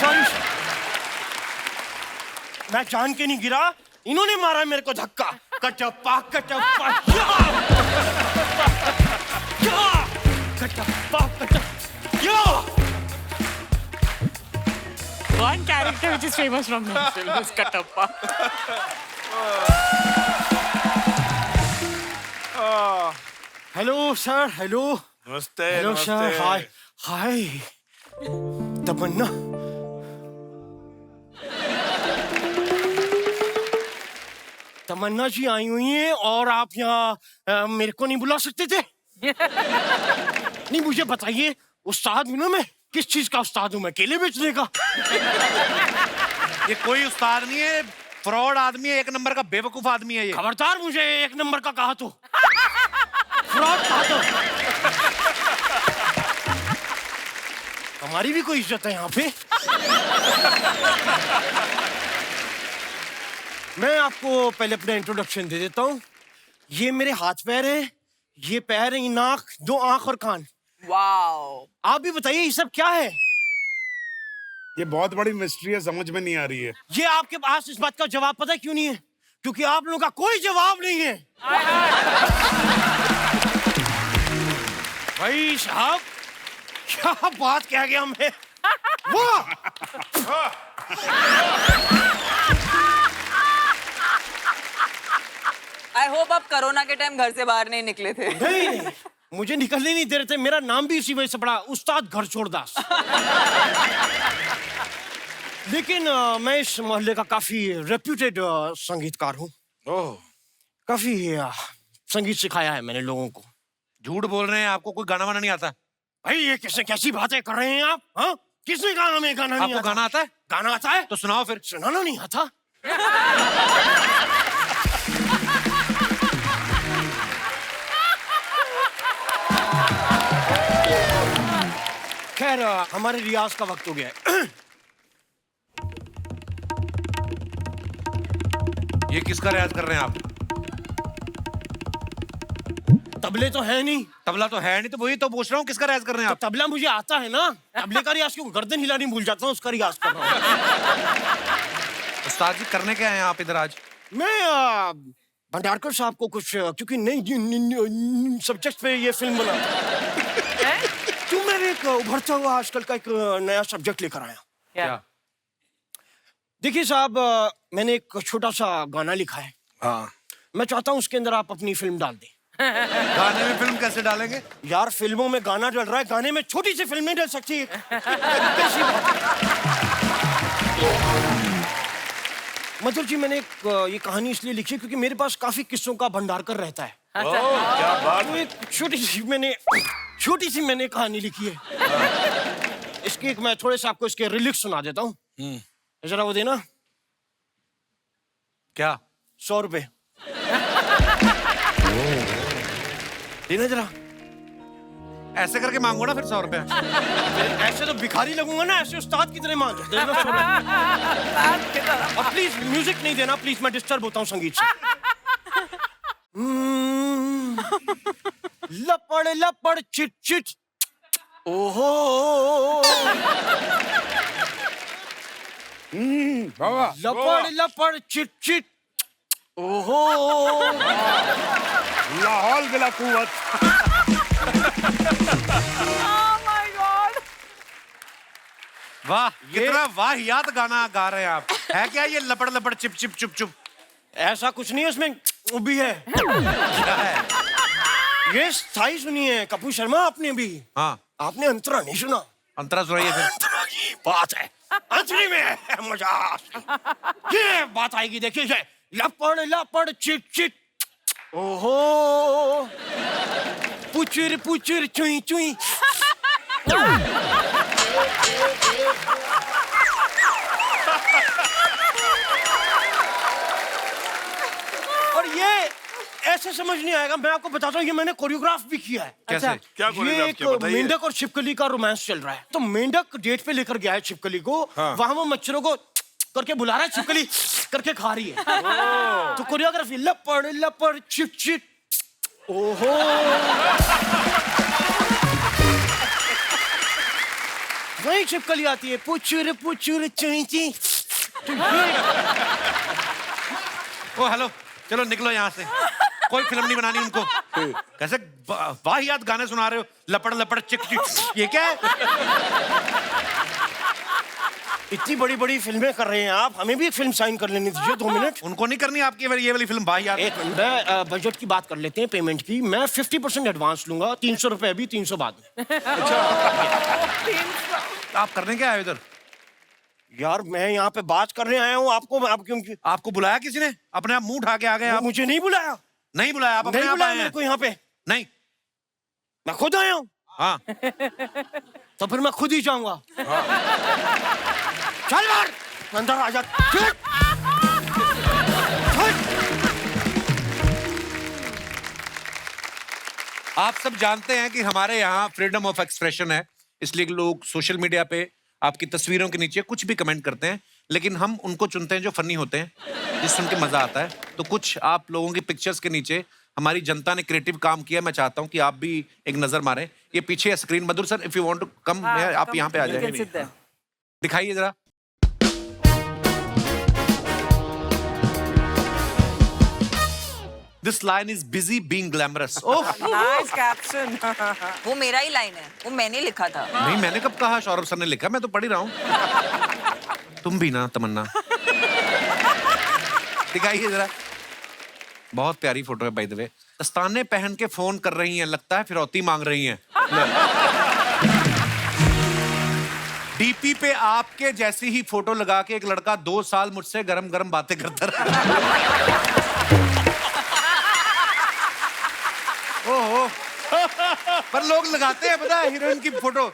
सॉरी, मैं जान के नहीं गिरा, इन्होंने मारा मेरे को धक्का। Kattappa Kattappa Kattappa Kattappa. One character which is famous from this film is Katappa. Hello sir, hello नमस्ते हेलो सर, नमस्ते। हाय हाय। तमन्ना, तमन्ना जी आई हुई हैं और आप यहाँ मेरे को नहीं बुला सकते थे? नहीं, मुझे बताइए, उस्ताद हूं ना मैं, किस चीज का उस्ताद हूँ मैं? केले बेचने का? ये कोई उस्ताद नहीं है, फ्रॉड आदमी है, एक नंबर का बेवकूफ आदमी है ये। खबरदार मुझे एक नंबर का कहा तो, फ्रॉड कहा तो। हमारी भी कोई इज्जत है यहाँ पे। मैं आपको पहले अपना इंट्रोडक्शन दे देता हूँ। ये मेरे हाथ पैर हैं, ये पैर है, नाक, दो आंख और कान। वाओ। आप भी बताइए ये सब क्या है? ये बहुत बड़ी मिस्ट्री है, समझ में नहीं आ रही है। ये आपके पास इस बात का जवाब पता है क्यों नहीं है? क्योंकि आप लोगों का कोई जवाब नहीं है। भाई साहब, क्या बात कह गया मैं? वाह! आई होप आप कोरोना के टाइम घर से बाहर नहीं निकले थे। नहीं नहीं, मुझे निकलने नहीं दे रहे थे। मेरा नाम भी इसी वजह से पड़ा, उस्ताद घर छोड़दास। लेकिन मैं इस मोहल्ले का काफी रेप्यूटेड संगीतकार हूँ। ओह, काफी संगीत सिखाया है मैंने लोगों को। झूठ बोल रहे हैं, आपको कोई गाना वाना नहीं आता? भाई ये कैसी बातें कर रहे हैं आप? हाँ, किसने कहा हमें गाना नहीं आपको आता? गाना आता है? गाना आता है तो सुनाओ फिर। सुनाना नहीं आता? खैर, हमारे रियाज का वक्त हो गया है। ये किसका रियाज कर रहे हैं आप? तबले तो है नहीं। तबला तो है नहीं, तो वही तो पूछ रहा हूँ, किसका रियाज कर रहे हैं तो आप? तबला मुझे आता है ना। तबले का रियाज क्यों? गर्दन हिलानी भूल जाता हूँ, उसका रियाज कर रहा हूँ। उस्ताद जी करने क्या हैं आप इधर आज? मैं भंडारकर साहब को कुछ, क्योंकि नई सब्जेक्ट पे ये फिल्म बना, तो मैं एक उभरता हुआ आजकल का एक नया सब्जेक्ट लेकर आया। क्या? देखिए साहब, मैंने एक छोटा सा गाना लिखा है। हाँ। मैं चाहता हूँ उसके अंदर आप अपनी फिल्म डाल दें। गाने में फिल्म कैसे डालेंगे? यार, फिल्मों में गाना डल रहा है, गाने में छोटी सी फिल्म नहीं डल सकती है? कैसी बात है? मधुर जी, मैंने ये कहानी इसलिए लिखी है क्योंकि मेरे पास काफी किस्सों का भंडारकर रहता है। क्या बात तो एक छोटी सी मैंने कहानी लिखी है। इसकी एक मैं थोड़े से आपको इसके रिलिक्स सुना देता हूँ। जरा वो देना। क्या? 100 रुपए देना जरा। ऐसे करके मांगो ना फिर 100 रुपया। ऐसे तो भिखारी लगूंगा ना, ऐसे उस्ताद की तरह मांग देना 100 रुपए। और प्लीज म्यूजिक नहीं देना, प्लीज, मैं डिस्टर्ब होता हूँ संगीत से। लपड़ लपड़ चिट चिट, ओहो। लपड़ लपड़ चिट चिट, ओहो। लाहौल बिला कुव्वत। वाह, कितना वाहियात गाना गा रहे हैं आप। है क्या ये लपड़ लपड़ चिप चिप चुप चुप? ऐसा कुछ नहीं है उसमें, वो भी है। क्या है? ये स्थाई सुनी है कपूर शर्मा आपने भी। हाँ। आपने अंतरा नहीं सुना? अंतरा सुनाइए फिर। अंतरा की बात है, अंतरी में है मजा। ये बात आएगी, देखिए। लपड़ लपड़ चिट चिट, ओहो। पुचुर चुई चुई। और ये ऐसे समझ नहीं आएगा, मैं आपको बताता हूँ, ये मैंने कोरियोग्राफ भी किया है। कैसे? क्या ये कोरियोग्राफ एक किया बताइए? मेंढक और छिपकली का रोमांस चल रहा है। तो मेंढक डेट पे लेकर गया है छिपकली को, वहां वो मच्छरों को करके बुला रहा है, छिपकली करके खा रही है। तो कोरियोग्राफी लपड़ लपड़ चिट चिट। ओहो, वही छिपकली आती है, पुचुर पुचुर चुई चुई। तो ये ओ हेलो, चलो निकलो यहाँ से, कोई फिल्म नहीं बनानी उनको। कैसे वाहियात गाने सुना रहे हो, लपड़ लपड़ चिक चिक, ये क्या है? इतनी बड़ी बड़ी फिल्में कर रहे हैं आप, हमें भी एक फिल्म साइन कर लेनी दीजिए 2 मिनट। उनको नहीं करनी आपकी ये वाली फिल्म वाहियात। एक मिनट, मैं बजट की बात कर लेते हैं, पेमेंट की। मैं 50% एडवांस लूंगा, 300 रुपए अभी, 300 बाद में। आप करने क्या आए इधर? यार मैं यहाँ पे बात करने आया हूँ, आपको बुलाया किसी ने? अपने आप मुंह उठा के आ गए आप? मुझे नहीं बुलाया। नहीं बुलाया, आप अपने नहीं आप बुलाया आए मेरे हैं? को यहाँ पे, नहीं, मैं खुद आया हूँ। हाँ तो फिर मैं खुद ही जाऊंगा। चल यार, अंदर आ जा। आप सब जानते हैं कि हमारे यहाँ फ्रीडम ऑफ एक्सप्रेशन है, इसलिए लोग सोशल मीडिया पे आपकी तस्वीरों के नीचे कुछ भी कमेंट करते हैं, लेकिन हम उनको चुनते हैं जो फनी होते हैं, जिससे सुन के मजा आता है। तो कुछ आप लोगों की पिक्चर्स के नीचे हमारी जनता ने क्रिएटिव काम किया, मैं चाहता हूं कि आप भी एक नजर मारें। ये पीछे है screen, Madhur sir if you want to come, आप यहाँ पे आ जाए, दिखाइए जरा। This line is busy being glamorous. Oh nice caption. वो मेरा ही लाइन है, वो मैंने लिखा था। नहीं, मैंने कब कहा सौरभ सर ने लिखा, मैं तो पढ़ ही रहा हूँ। तुम भी ना तमन्ना। दिखाइए जरा, बहुत प्यारी फोटो है बाय द वे। दस्ताने पहन के फोन कर रही हैं, लगता है फिरौती मांग रही हैं। डीपी पे आपके जैसी ही फोटो लगा के एक लड़का 2 साल मुझसे गरम गरम बातें करता रहा। ओहो, पर लोग लगाते हैं पता है हीरोइन की फोटो।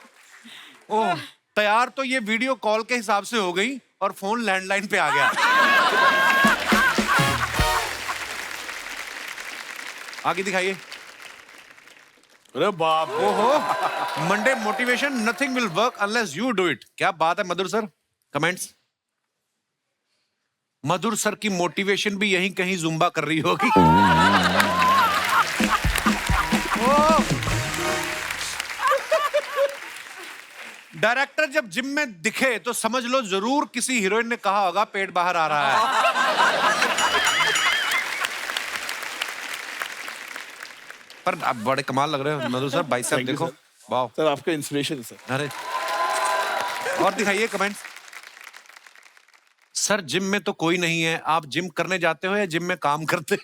ओह, तैयार तो ये वीडियो कॉल के हिसाब से हो गई और फोन लैंडलाइन पे आ गया। आगे दिखाइए। अरे बाप, ओहो, Monday motivation, nothing will work unless you do it. क्या बात है मधुर सर। कमेंट्स, मधुर सर की मोटिवेशन भी यहीं कहीं जुम्बा कर रही होगी। डायरेक्टर जब जिम में दिखे तो समझ लो जरूर किसी हीरोइन ने कहा होगा पेट बाहर आ रहा है। पर आप बड़े कमाल लग रहे हो मधु सर, बाइसेप देखो, वाह सर आपका इंस्पिरेशन सर। अरे और दिखाइए कमेंट्स। सर जिम में तो कोई नहीं है, आप जिम करने जाते हो या जिम में काम करते हो?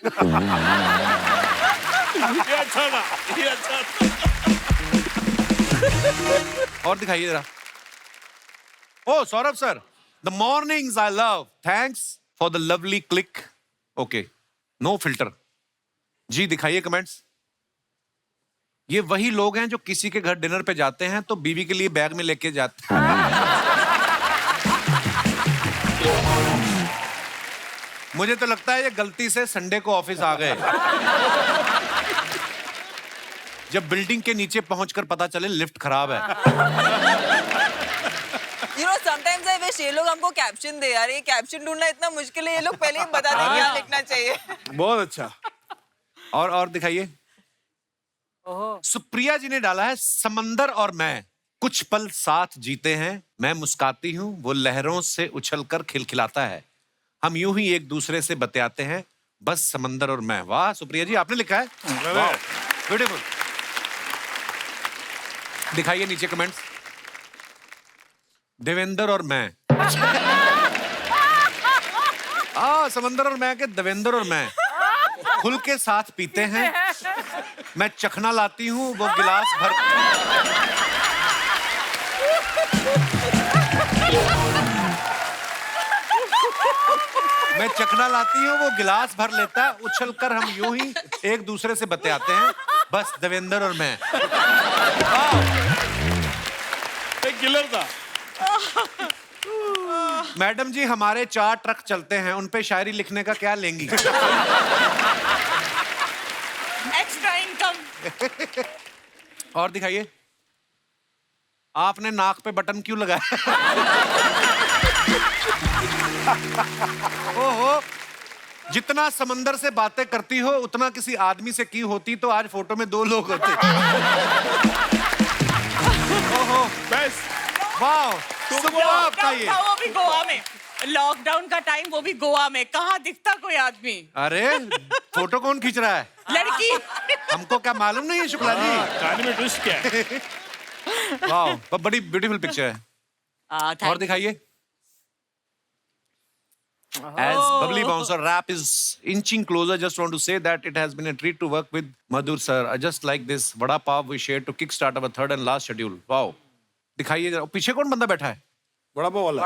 ये अच्छा था, ये अच्छा था। और दिखाइए जरा। ओ Saurabh sir, the mornings I love, thanks for the lovely click. Okay, no filter. जी दिखाइए कमेंट्स। ये वही लोग हैं जो किसी के घर डिनर पे जाते हैं तो बीवी के लिए बैग में लेके जाते हैं। मुझे तो लगता है ये गलती से संडे को ऑफिस आ गए, जब बिल्डिंग के नीचे पहुंचकर पता चले लिफ्ट खराब है। You know, sometimes I wish ये लोग हमको कैप्शन दे यार, ये कैप्शन ढूंढना इतना मुश्किल है, ये लोग पहले ही बता दें क्या लिखना चाहिए। बहुत अच्छा। और दिखाइए। सुप्रिया जी ने डाला है, समंदर और मैं कुछ पल साथ जीते हैं, मैं मुस्काती हूँ वो लहरों से उछलकर खिलखिलाता है, हम यूं ही एक दूसरे से बतियाते हैं, बस समंदर और मैं। वाह सुप्रिया जी, आपने लिखा है, ब्यूटीफुल। दिखाइए नीचे कमेंट्स। देवेंद्र और मैं। समंदर और मैं के देवेंद्र और मैं खुल के साथ पीते हैं, मैं चखना लाती हूँ वो गिलास भर, मैं चखना लाती हूँ वो गिलास भर लेता है, उछलकर हम यूं ही एक दूसरे से बतियाते हैं, बस देवेंद्र और मैं। एक किलर था। मैडम जी हमारे 4 ट्रक चलते हैं, उन पे शायरी लिखने का क्या लेंगी? Extra income. और दिखाइए, आपने नाक पे बटन क्यों लगाया? ओहो, जितना समंदर से बातें करती हो उतना किसी आदमी से की होती तो आज फोटो में 2 लोग होते। ओहो, बस वाह, सुपर्ब था ये। वो भी गोवा में, लॉकडाउन का टाइम, वो भी गोवा में, कहाँ दिखता कोई आदमी? अरे फोटो कौन खींच रहा है? लड़की। हमको क्या मालूम नहीं है शुक्ला जी। कहानी में ट्विस्ट क्या है? वाह, बड़ी ब्यूटीफुल पिक्चर है। और दिखाइए। As bubbly bouncer rap is inching closer, just want to say that it has been a treat to work with Madhur sir. Just like this vada pav we shared to kickstart our 3rd and last schedule. Wow. दिखाइए जरा, पीछे कौन बंदा बैठा है? बड़ा पाव वाला।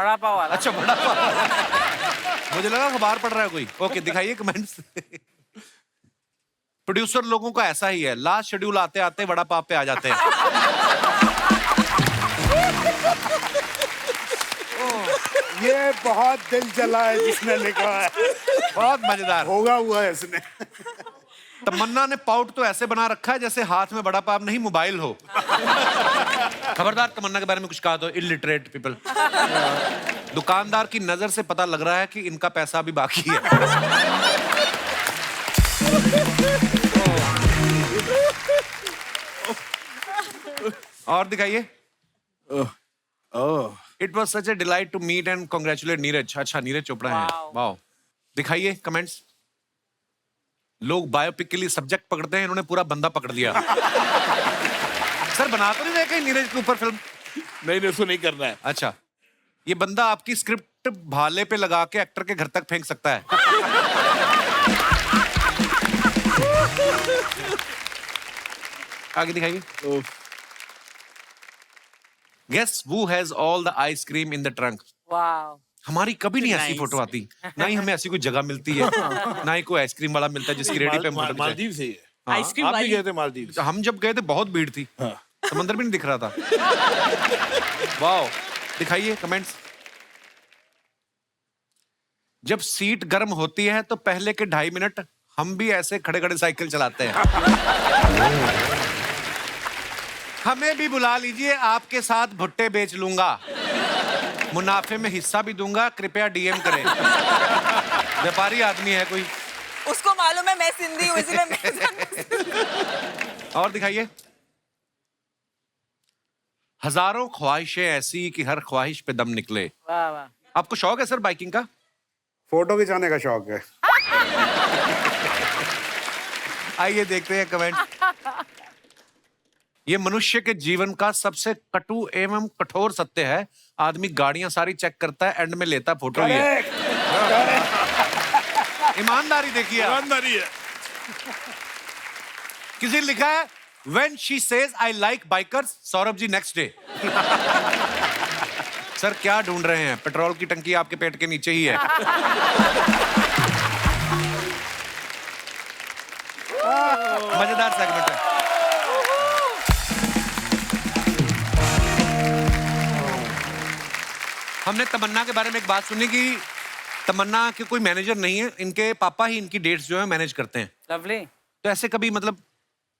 अच्छा, बड़ा पाव वाला। मुझे लगा अखबार पढ़ रहा है कोई। ओके, दिखाइए कमेंट्स। प्रोड्यूसर लोगों का ऐसा ही है, लास्ट शेड्यूल आते आते वड़ा पाव पे आ जाते हैं। ये बहुत दिल जला है जिसने लिखा है। बहुत मजेदार होगा हुआ है इसने। तमन्ना ने पाउट तो ऐसे बना रखा है जैसे हाथ में बड़ा पाव नहीं मोबाइल हो। खबरदार तमन्ना के बारे में कुछ कहा तो, इलिटरेट पीपल। दुकानदार की नजर से पता लग रहा है कि इनका पैसा अभी बाकी है। और दिखाइए। It was such a delight to meet and congratulate Neeraj. अच्छा, नीरज चोपड़ा है। वाह, दिखाइए कमेंट्स। लोग बायोपिक के लिए सब्जेक्ट पकड़ते हैं, इन्होंने पूरा बंदा पकड़ लिया। सर बना तो नहीं रहे कहीं नीरज के ऊपर फिल्म? नहीं, उसको नहीं करना है। अच्छा, ये बंदा आपकी स्क्रिप्ट भाले पे लगा के एक्टर के घर तक फेंक सकता है। आगे दिखाइए। Guess who has all the ice cream in the trunk? हमारी कभी नहीं ऐसी फोटो आती, ना ही हमें ऐसी कोई जगह मिलती है, ना ही कोई आइसक्रीम वाला मिलता है जिसकी रेडी पे फोटो मालदीव से ही है। आइसक्रीम आप भी वाली। गए थे मालदीव? हम जब गए थे बहुत भीड़ थी, समंदर भी नहीं दिख रहा था। वाह, दिखाइए कमेंट्स। जब सीट गर्म होती है तो पहले के 2.5 मिनट हम भी ऐसे खड़े खड़े साइकिल चलाते हैं। हमें भी बुला लीजिए, आपके साथ भुट्टे बेच लूंगा, मुनाफे में हिस्सा भी दूंगा, कृपया डीएम करें। व्यापारी आदमी है कोई। उसको मालूम है मैं सिंधी हूँ, इसलिए मैं और दिखाइए। हजारों ख्वाहिशें ऐसी कि हर ख्वाहिश पे दम निकले। आपको शौक है सर बाइकिंग का? फोटो खिंचाने का शौक है। आइए देखते हैं कमेंट। ये मनुष्य के जीवन का सबसे कटु एवं कठोर सत्य है। आदमी गाड़ियां सारी चेक करता है, एंड में लेता फोटो ही है। ईमानदारी देखिए, ईमानदारी है। किसी ने लिखा है When she says I like bikers, Saurabh ji next day. Sir क्या ढूंढ रहे हैं? पेट्रोल की टंकी आपके पेट के नीचे ही है। मजेदार सेगमेंट है। हमने तमन्ना के बारे में एक बात सुनी कि तमन्ना के कोई मैनेजर नहीं है, इनके पापा ही इनकी डेट्स जो है मैनेज करते हैं। लवली। तो ऐसे कभी मतलब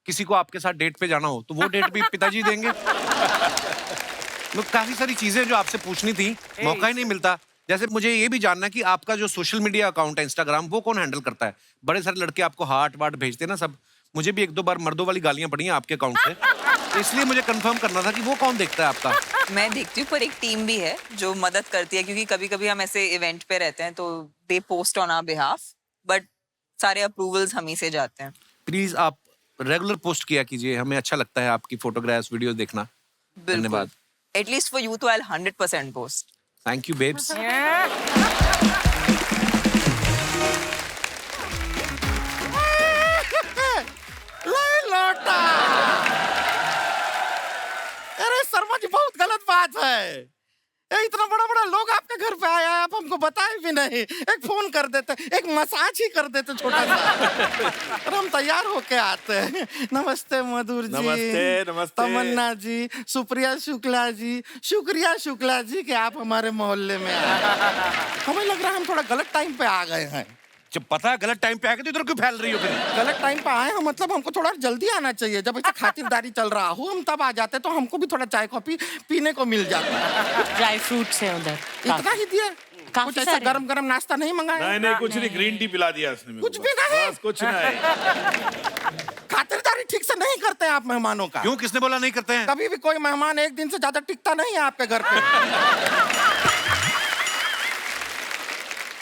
किसी को आपके साथ डेट पे जाना हो तो वो डेट भी पिताजी देंगे? तो काफी सारी चीजें जो आपसे पूछनी थी, मौका ही नहीं मिलता। जैसे मुझे ये भी जानना कि आपका जो सोशल मीडिया अकाउंट है इंस्टाग्राम, वो कौन हैंडल करता है? बड़े सारे लड़के आपको हार्ट वार्ट भेजते हैं ना सब। मुझे भी 1-2 बार मर्दों वाली गालियां पड़ी हैं आपके अकाउंट से, तो इसलिए मुझे कंफर्म करना था कि वो कौन देखता है आपका। मैं देखती हूँ, पर एक टीम भी है जो मदद करती है, क्योंकि कभी कभी हम ऐसे इवेंट पे रहते हैं तो they post on our behalf, but सारे अप्रूवल्स हम ही से जाते हैं। प्लीज आप रेगुलर पोस्ट किया कीजिए, हमें अच्छा लगता है आपकी फोटोग्राफ्स वीडियोस देखना। धन्यवाद। एटलीस्ट फॉर यू तो I 100% post. Thank you babes. अरे शर्मा जी बहुत गलत बात है। ये इतना बड़ा बड़ा लोग आपके घर पे आया है, आप हमको बताए भी नहीं, एक फोन कर देते, एक मसाज ही कर देते छोटा सा और हम तैयार होके आते हैं। नमस्ते मधुर जी, नमस्ते, नमस्ते। तमन्ना जी, सुप्रिया शुक्ला जी, शुक्रिया शुक्ला जी कि आप हमारे मोहल्ले में आए। हमें लग रहा है हम थोड़ा गलत टाइम पे आ गए हैं। जब पता है गलत टाइम पे आके तो इधर क्यों फैल रही हो फिर? गलत टाइम पे आए हैं मतलब हमको थोड़ा जल्दी आना चाहिए। जब ऐसे खातिरदारी चल रहा हो हम तब आ जाते तो हमको भी थोड़ा चाय कॉफी पीने को मिल जाता। ड्राई फ्रूट्स है उधर इतना ही दिया, काफी कुछ ऐसा सारे। गरम गरम नाश्ता नहीं मंगाया? नहीं कुछ नहीं, ग्रीन टी पिला दिया उसने मेरे को, कुछ भी नहीं? बस कुछ नहीं। खातिरदारी ठीक से नहीं करते हैं आप मेहमानों का। क्यों, किसने बोला नहीं करते हैं? कभी भी कोई मेहमान एक दिन से ज्यादा टिकता नहीं है आपके घर पे।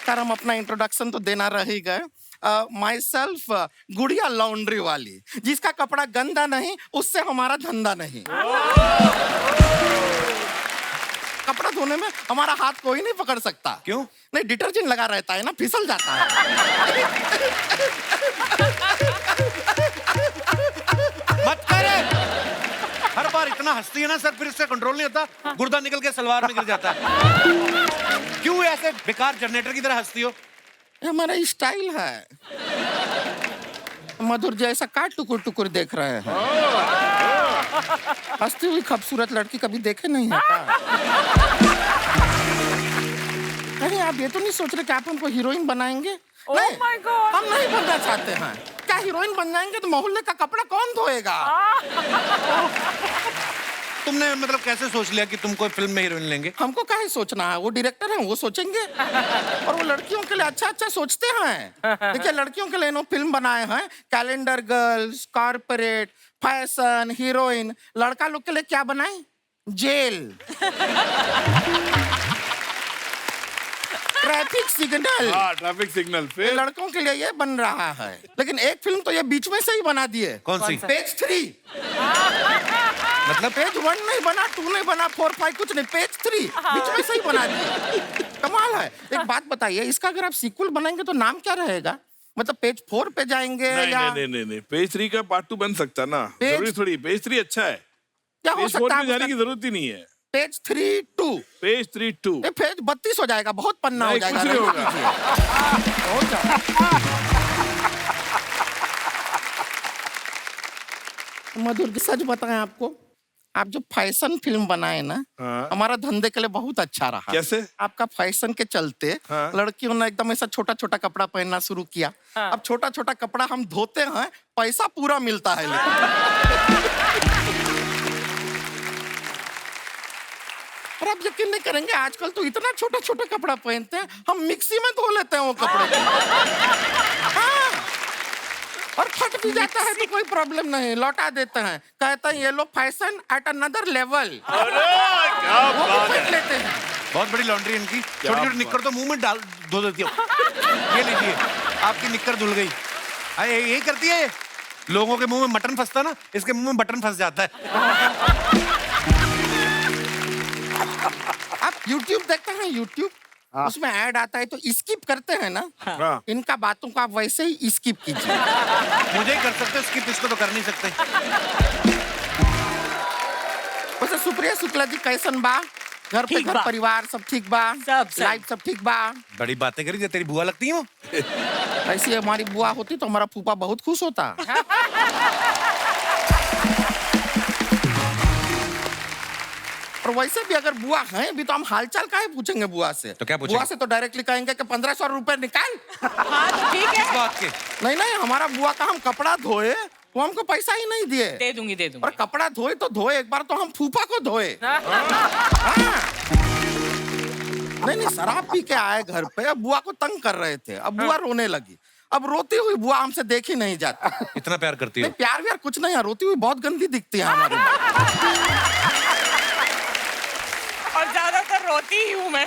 सर हम अपना इंट्रोडक्शन तो देना रह ही गए। माई सेल्फ गुड़िया लॉन्ड्री वाली, जिसका कपड़ा गंदा नहीं उससे हमारा धंधा नहीं। कपड़ा धोने में हमारा हाथ कोई नहीं पकड़ सकता। क्यों? नहीं, डिटर्जेंट लगा रहता है ना, फिसल जाता है। मत करे। हर बार इतना हंसती है ना सर, फिर इससे कंट्रोल नहीं होता, गुर्दा निकल के सलवार में गिर जाता है। क्यों ऐसे बेकार जनरेटर की तरह हंसती हो? ये हमारा स्टाइल है। मधुर जैसा का टुकुर टुकुर देख रहे हैं। हंसती हुई खूबसूरत लड़की कभी देखे नहीं है क्या? नहीं, आप ये तो नहीं सोच रहे कि आप हमको हीरोइन बनाएंगे? नहीं, हम नहीं बनना चाहते हैं। क्या हीरोइन बन जाएंगे तो मोहल्ले का कपड़ा कौन धोएगा? तुमने मतलब कैसे सोच लिया कि तुम कोई फिल्म में हीरोइन लेंगे? हमको काहे सोचना है, वो डायरेक्टर हैं, वो सोचेंगे। और वो लड़कियों के लिए अच्छा अच्छा सोचते हैं। देखिए लड़कियों के लिए इन्होंने फिल्म बनाए हैं, Calendar Girls, Corporate, Fashion, Heroine. लड़का लोग के लिए क्या बनाए? Jail, Traffic Signal. हाँ, ट्रैफिक सिग्नल। ये फिर लड़कों के लिए ये बन रहा है। लेकिन एक फिल्म तो ये बीच में से ही बना दिए। कौन सी? पेज 3। मतलब पेज 1 नहीं बना, 2 नहीं बना, 4, 5 कुछ नहीं, पेज 3 बीच में से ही बना दिए। कमाल है। एक बात बताइए, इसका अगर आप सीक्वल बनाएंगे तो नाम क्या रहेगा? मतलब पेज 4 पे जाएंगे नहीं, या नहीं, पेज 3 का पार्ट 2 बन सकता ना। पेज- जरूरी थोड़ी, पेज 3 अच्छा है, क्या हो पेज 4 सकता में जाने है? की जरूरत ही नहीं है। पेज 3, 2 पेज 3 2 ये पेज 32 हो जाएगा, बहुत पन्ना हो नहीं, जाएगा। कुछ नहीं रहने होगा। दीजिए। हो जाएगा। मधुर जी सच बताएं आपको, आप जो फैशन फिल्म बनाए ना, हाँ। हमारा धंधे के लिए बहुत अच्छा रहा। कैसे? आपका फैशन के चलते हाँ। लड़कियों ने एकदम ऐसा छोटा छोटा कपड़ा पहनना शुरू किया। अब छोटा छोटा कपड़ा हम धोते हैं, पैसा पूरा मिलता है लेकिन। और आप यकीन नहीं करेंगे, आजकल तो इतना छोटा छोटा कपड़ा पहनते हैं, हम मिक्सी में धो लेते हैं वो कपड़े। हाँ। और फट भी जाता है तो कोई प्रॉब्लम नहीं, लौटा देते हैं, कहते हैं ये लो फैशन एट अनदर लेवल। क्या वो भी बात पहन है। लेते हैं। बहुत बड़ी लॉन्ड्री इनकी। छोटी छोटी निक्कर तो मुंह में डाल धो देती हो। ये लीजिए, आपकी निक्कर धुल गई। यही करती है, लोगों के मुंह में मटन फंसता ना, इसके मुंह में बटन फंस जाता है। आप YouTube देखते हैं, YouTube उसमें ऐड आता है तो स्किप करते हैं ना, हाँ। इनका बातों को आप वैसे ही स्किप कीजिए। मुझे ही कर सकते, इसकी इसको तो कर नहीं सकते। वैसे सुप्रिया शुक्ला जी कैसन बा? घर पे ठीक घर बा। परिवार सब ठीक बा? सब। लाइफ सब ठीक बा? बड़ी बातें करी, जो तेरी बुआ लगती है वो। ऐसी हमारी बुआ होती तो हमारा फूफा बहुत खुश होता। और वैसे भी अगर बुआ हैं भी तो हम हालचाल काहे पूछेंगे बुआ से? तो क्या पूछेंगे? बुआ से तो डायरेक्टली कहेंगे कि 1500 रुपए निकाल। हाँ तो ठीक इस है, बात के नहीं नहीं, हमारा बुआ का हम कपड़ा धोए वो हमको पैसा ही नहीं दिए। दे दूंगी दे और दूंगी। कपड़ा धोए तो धोए, एक बार तो हम फूफा को धोए। हाँ। नहीं नहीं, शराब पी के आए घर पे, अब बुआ को तंग कर रहे थे, अब बुआ रोने लगी। अब रोती हुई बुआ हमसे देखी नहीं जाती। इतना प्यार करती हो? नहीं, प्यार व्यार कुछ नहीं है, रोती हुई बहुत गंदी दिखती है हमारी बुआ। और ज्यादातर रोती ही हूँ मैं।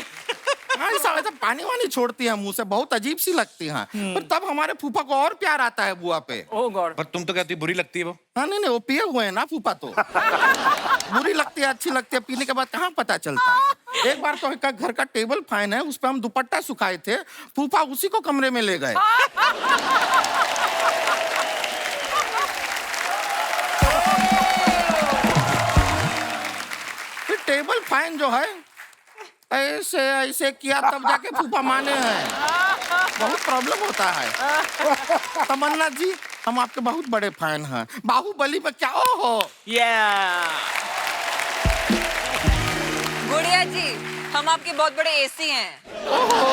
हाँ, ऐसा वैसा पानी वानी छोड़ती है मुंह से, बहुत अजीब सी लगती है। पर तब हमारे फूफा को और प्यार आता है बुआ पे। पर तुम तो कहती बुरी लगती है वो। हाँ नहीं नहीं, वो पिए हुए हैं ना फूफा तो। बुरी लगती है अच्छी लगती है, पीने के बाद कहाँ पता चलता है। एक बार तो एक घर का टेबल फैन है, उस पर हम दुपट्टा सुखाए थे, फूफा उसी को कमरे में ले गए। फिर टेबल फैन जो है ऐसे ऐसे किया तब जाके फूफा माने हैं। बहुत प्रॉब्लम होता है। तमन्ना जी, हम आपके बहुत बड़े फैन हैं। बाहुबली में क्या ओहो। गुड़िया जी, हम आपके बहुत बड़े एसी हैं। ओहो,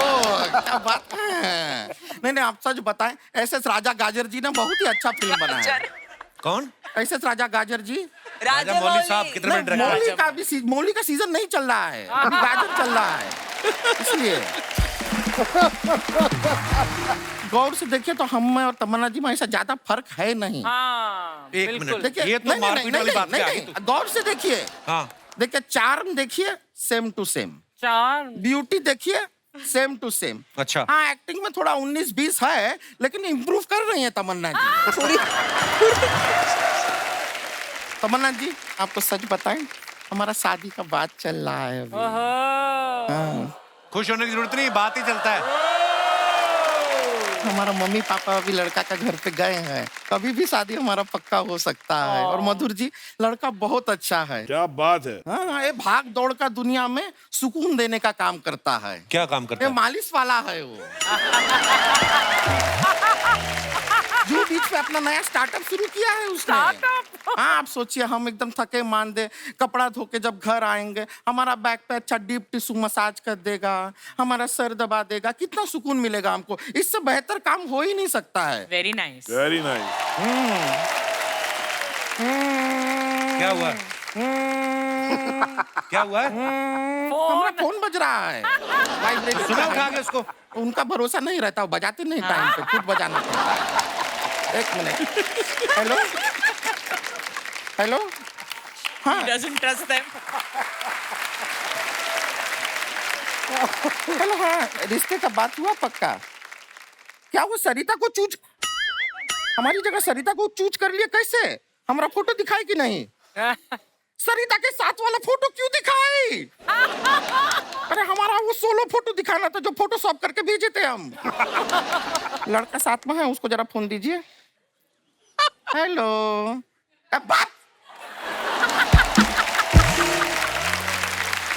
क्या बात है। नहीं आप सच बताएं, एस.एस. राजा गाजर जी ने बहुत ही अच्छा फिल्म बनाया है। कौन? एस.एस. राजा गाजर जी। राजा मौली साहब कितने मिनट रखे? मौली का सीजन नहीं चल रहा है, अभी गाजर चल रहा है, इसलिए। गौर से देखिए तो हम में और तमन्ना जी में ऐसा ज्यादा फर्क है नहीं। एक मिनट, देखिए, ये तो मारपीट वाली बात पे आ गई तू। गौर से देखिए। हाँ, देखिए चार्म देखिए, same to same. Charm. Beauty देखिए, सेम टू सेम। अच्छा। हाँ, एक्टिंग में थोड़ा 19-20 है, लेकिन इम्प्रूव कर रही है तमन्ना जी। तमन्ना जी, आपको सच बताएं, हमारा शादी का बात चल रहा है अभी। हाँ। खुश होने की जरूरत नहीं, बात ही चलता है। हमारा मम्मी पापा अभी लड़का का घर पे गए हैं, कभी भी शादी हमारा पक्का हो सकता है। और मधुर जी, लड़का बहुत अच्छा है। क्या बात है। हाँ, ये भाग दौड़ का दुनिया में सुकून देने का काम करता है। क्या काम करता ये है? मालिश वाला है वो। जो बीच में अपना नया स्टार्टअप शुरू किया है उसने। हाँ, आप सोचिए, हम एकदम थके मांदे कपड़ा धो के जब घर आएंगे, हमारा बैक पे अच्छा डीप टिश्यू मसाज कर देगा, हमारा सर दबा देगा, कितना सुकून मिलेगा हमको। इससे बेहतर काम हो ही नहीं सकता है। Very nice. Very nice. क्या हुआ? क्या हुआ? हमारा फोन बज रहा है, वाइब्रेशन। सुना उठा के उसको। उनका भरोसा नहीं रहता, वो बजाते नहीं टाइम पे, खुद बजाना पड़ता है। एक मिनट। Hello hello. हाँ, doesn't trust them. हेलो। हाँ, रिश्ते का बात हुआ पक्का? क्या वो सरिता को चूज, हमारी जगह सरिता को चूज कर लिया? कैसे? हमारा फोटो दिखाई कि नहीं? सरिता के साथ वाला फोटो क्यों दिखाई? अरे हमारा वो सोलो फोटो दिखाना था जो फोटोशॉप करके भेजे थे हम। लड़का साथ में है, उसको जरा फोन दीजिए। हेलो। बात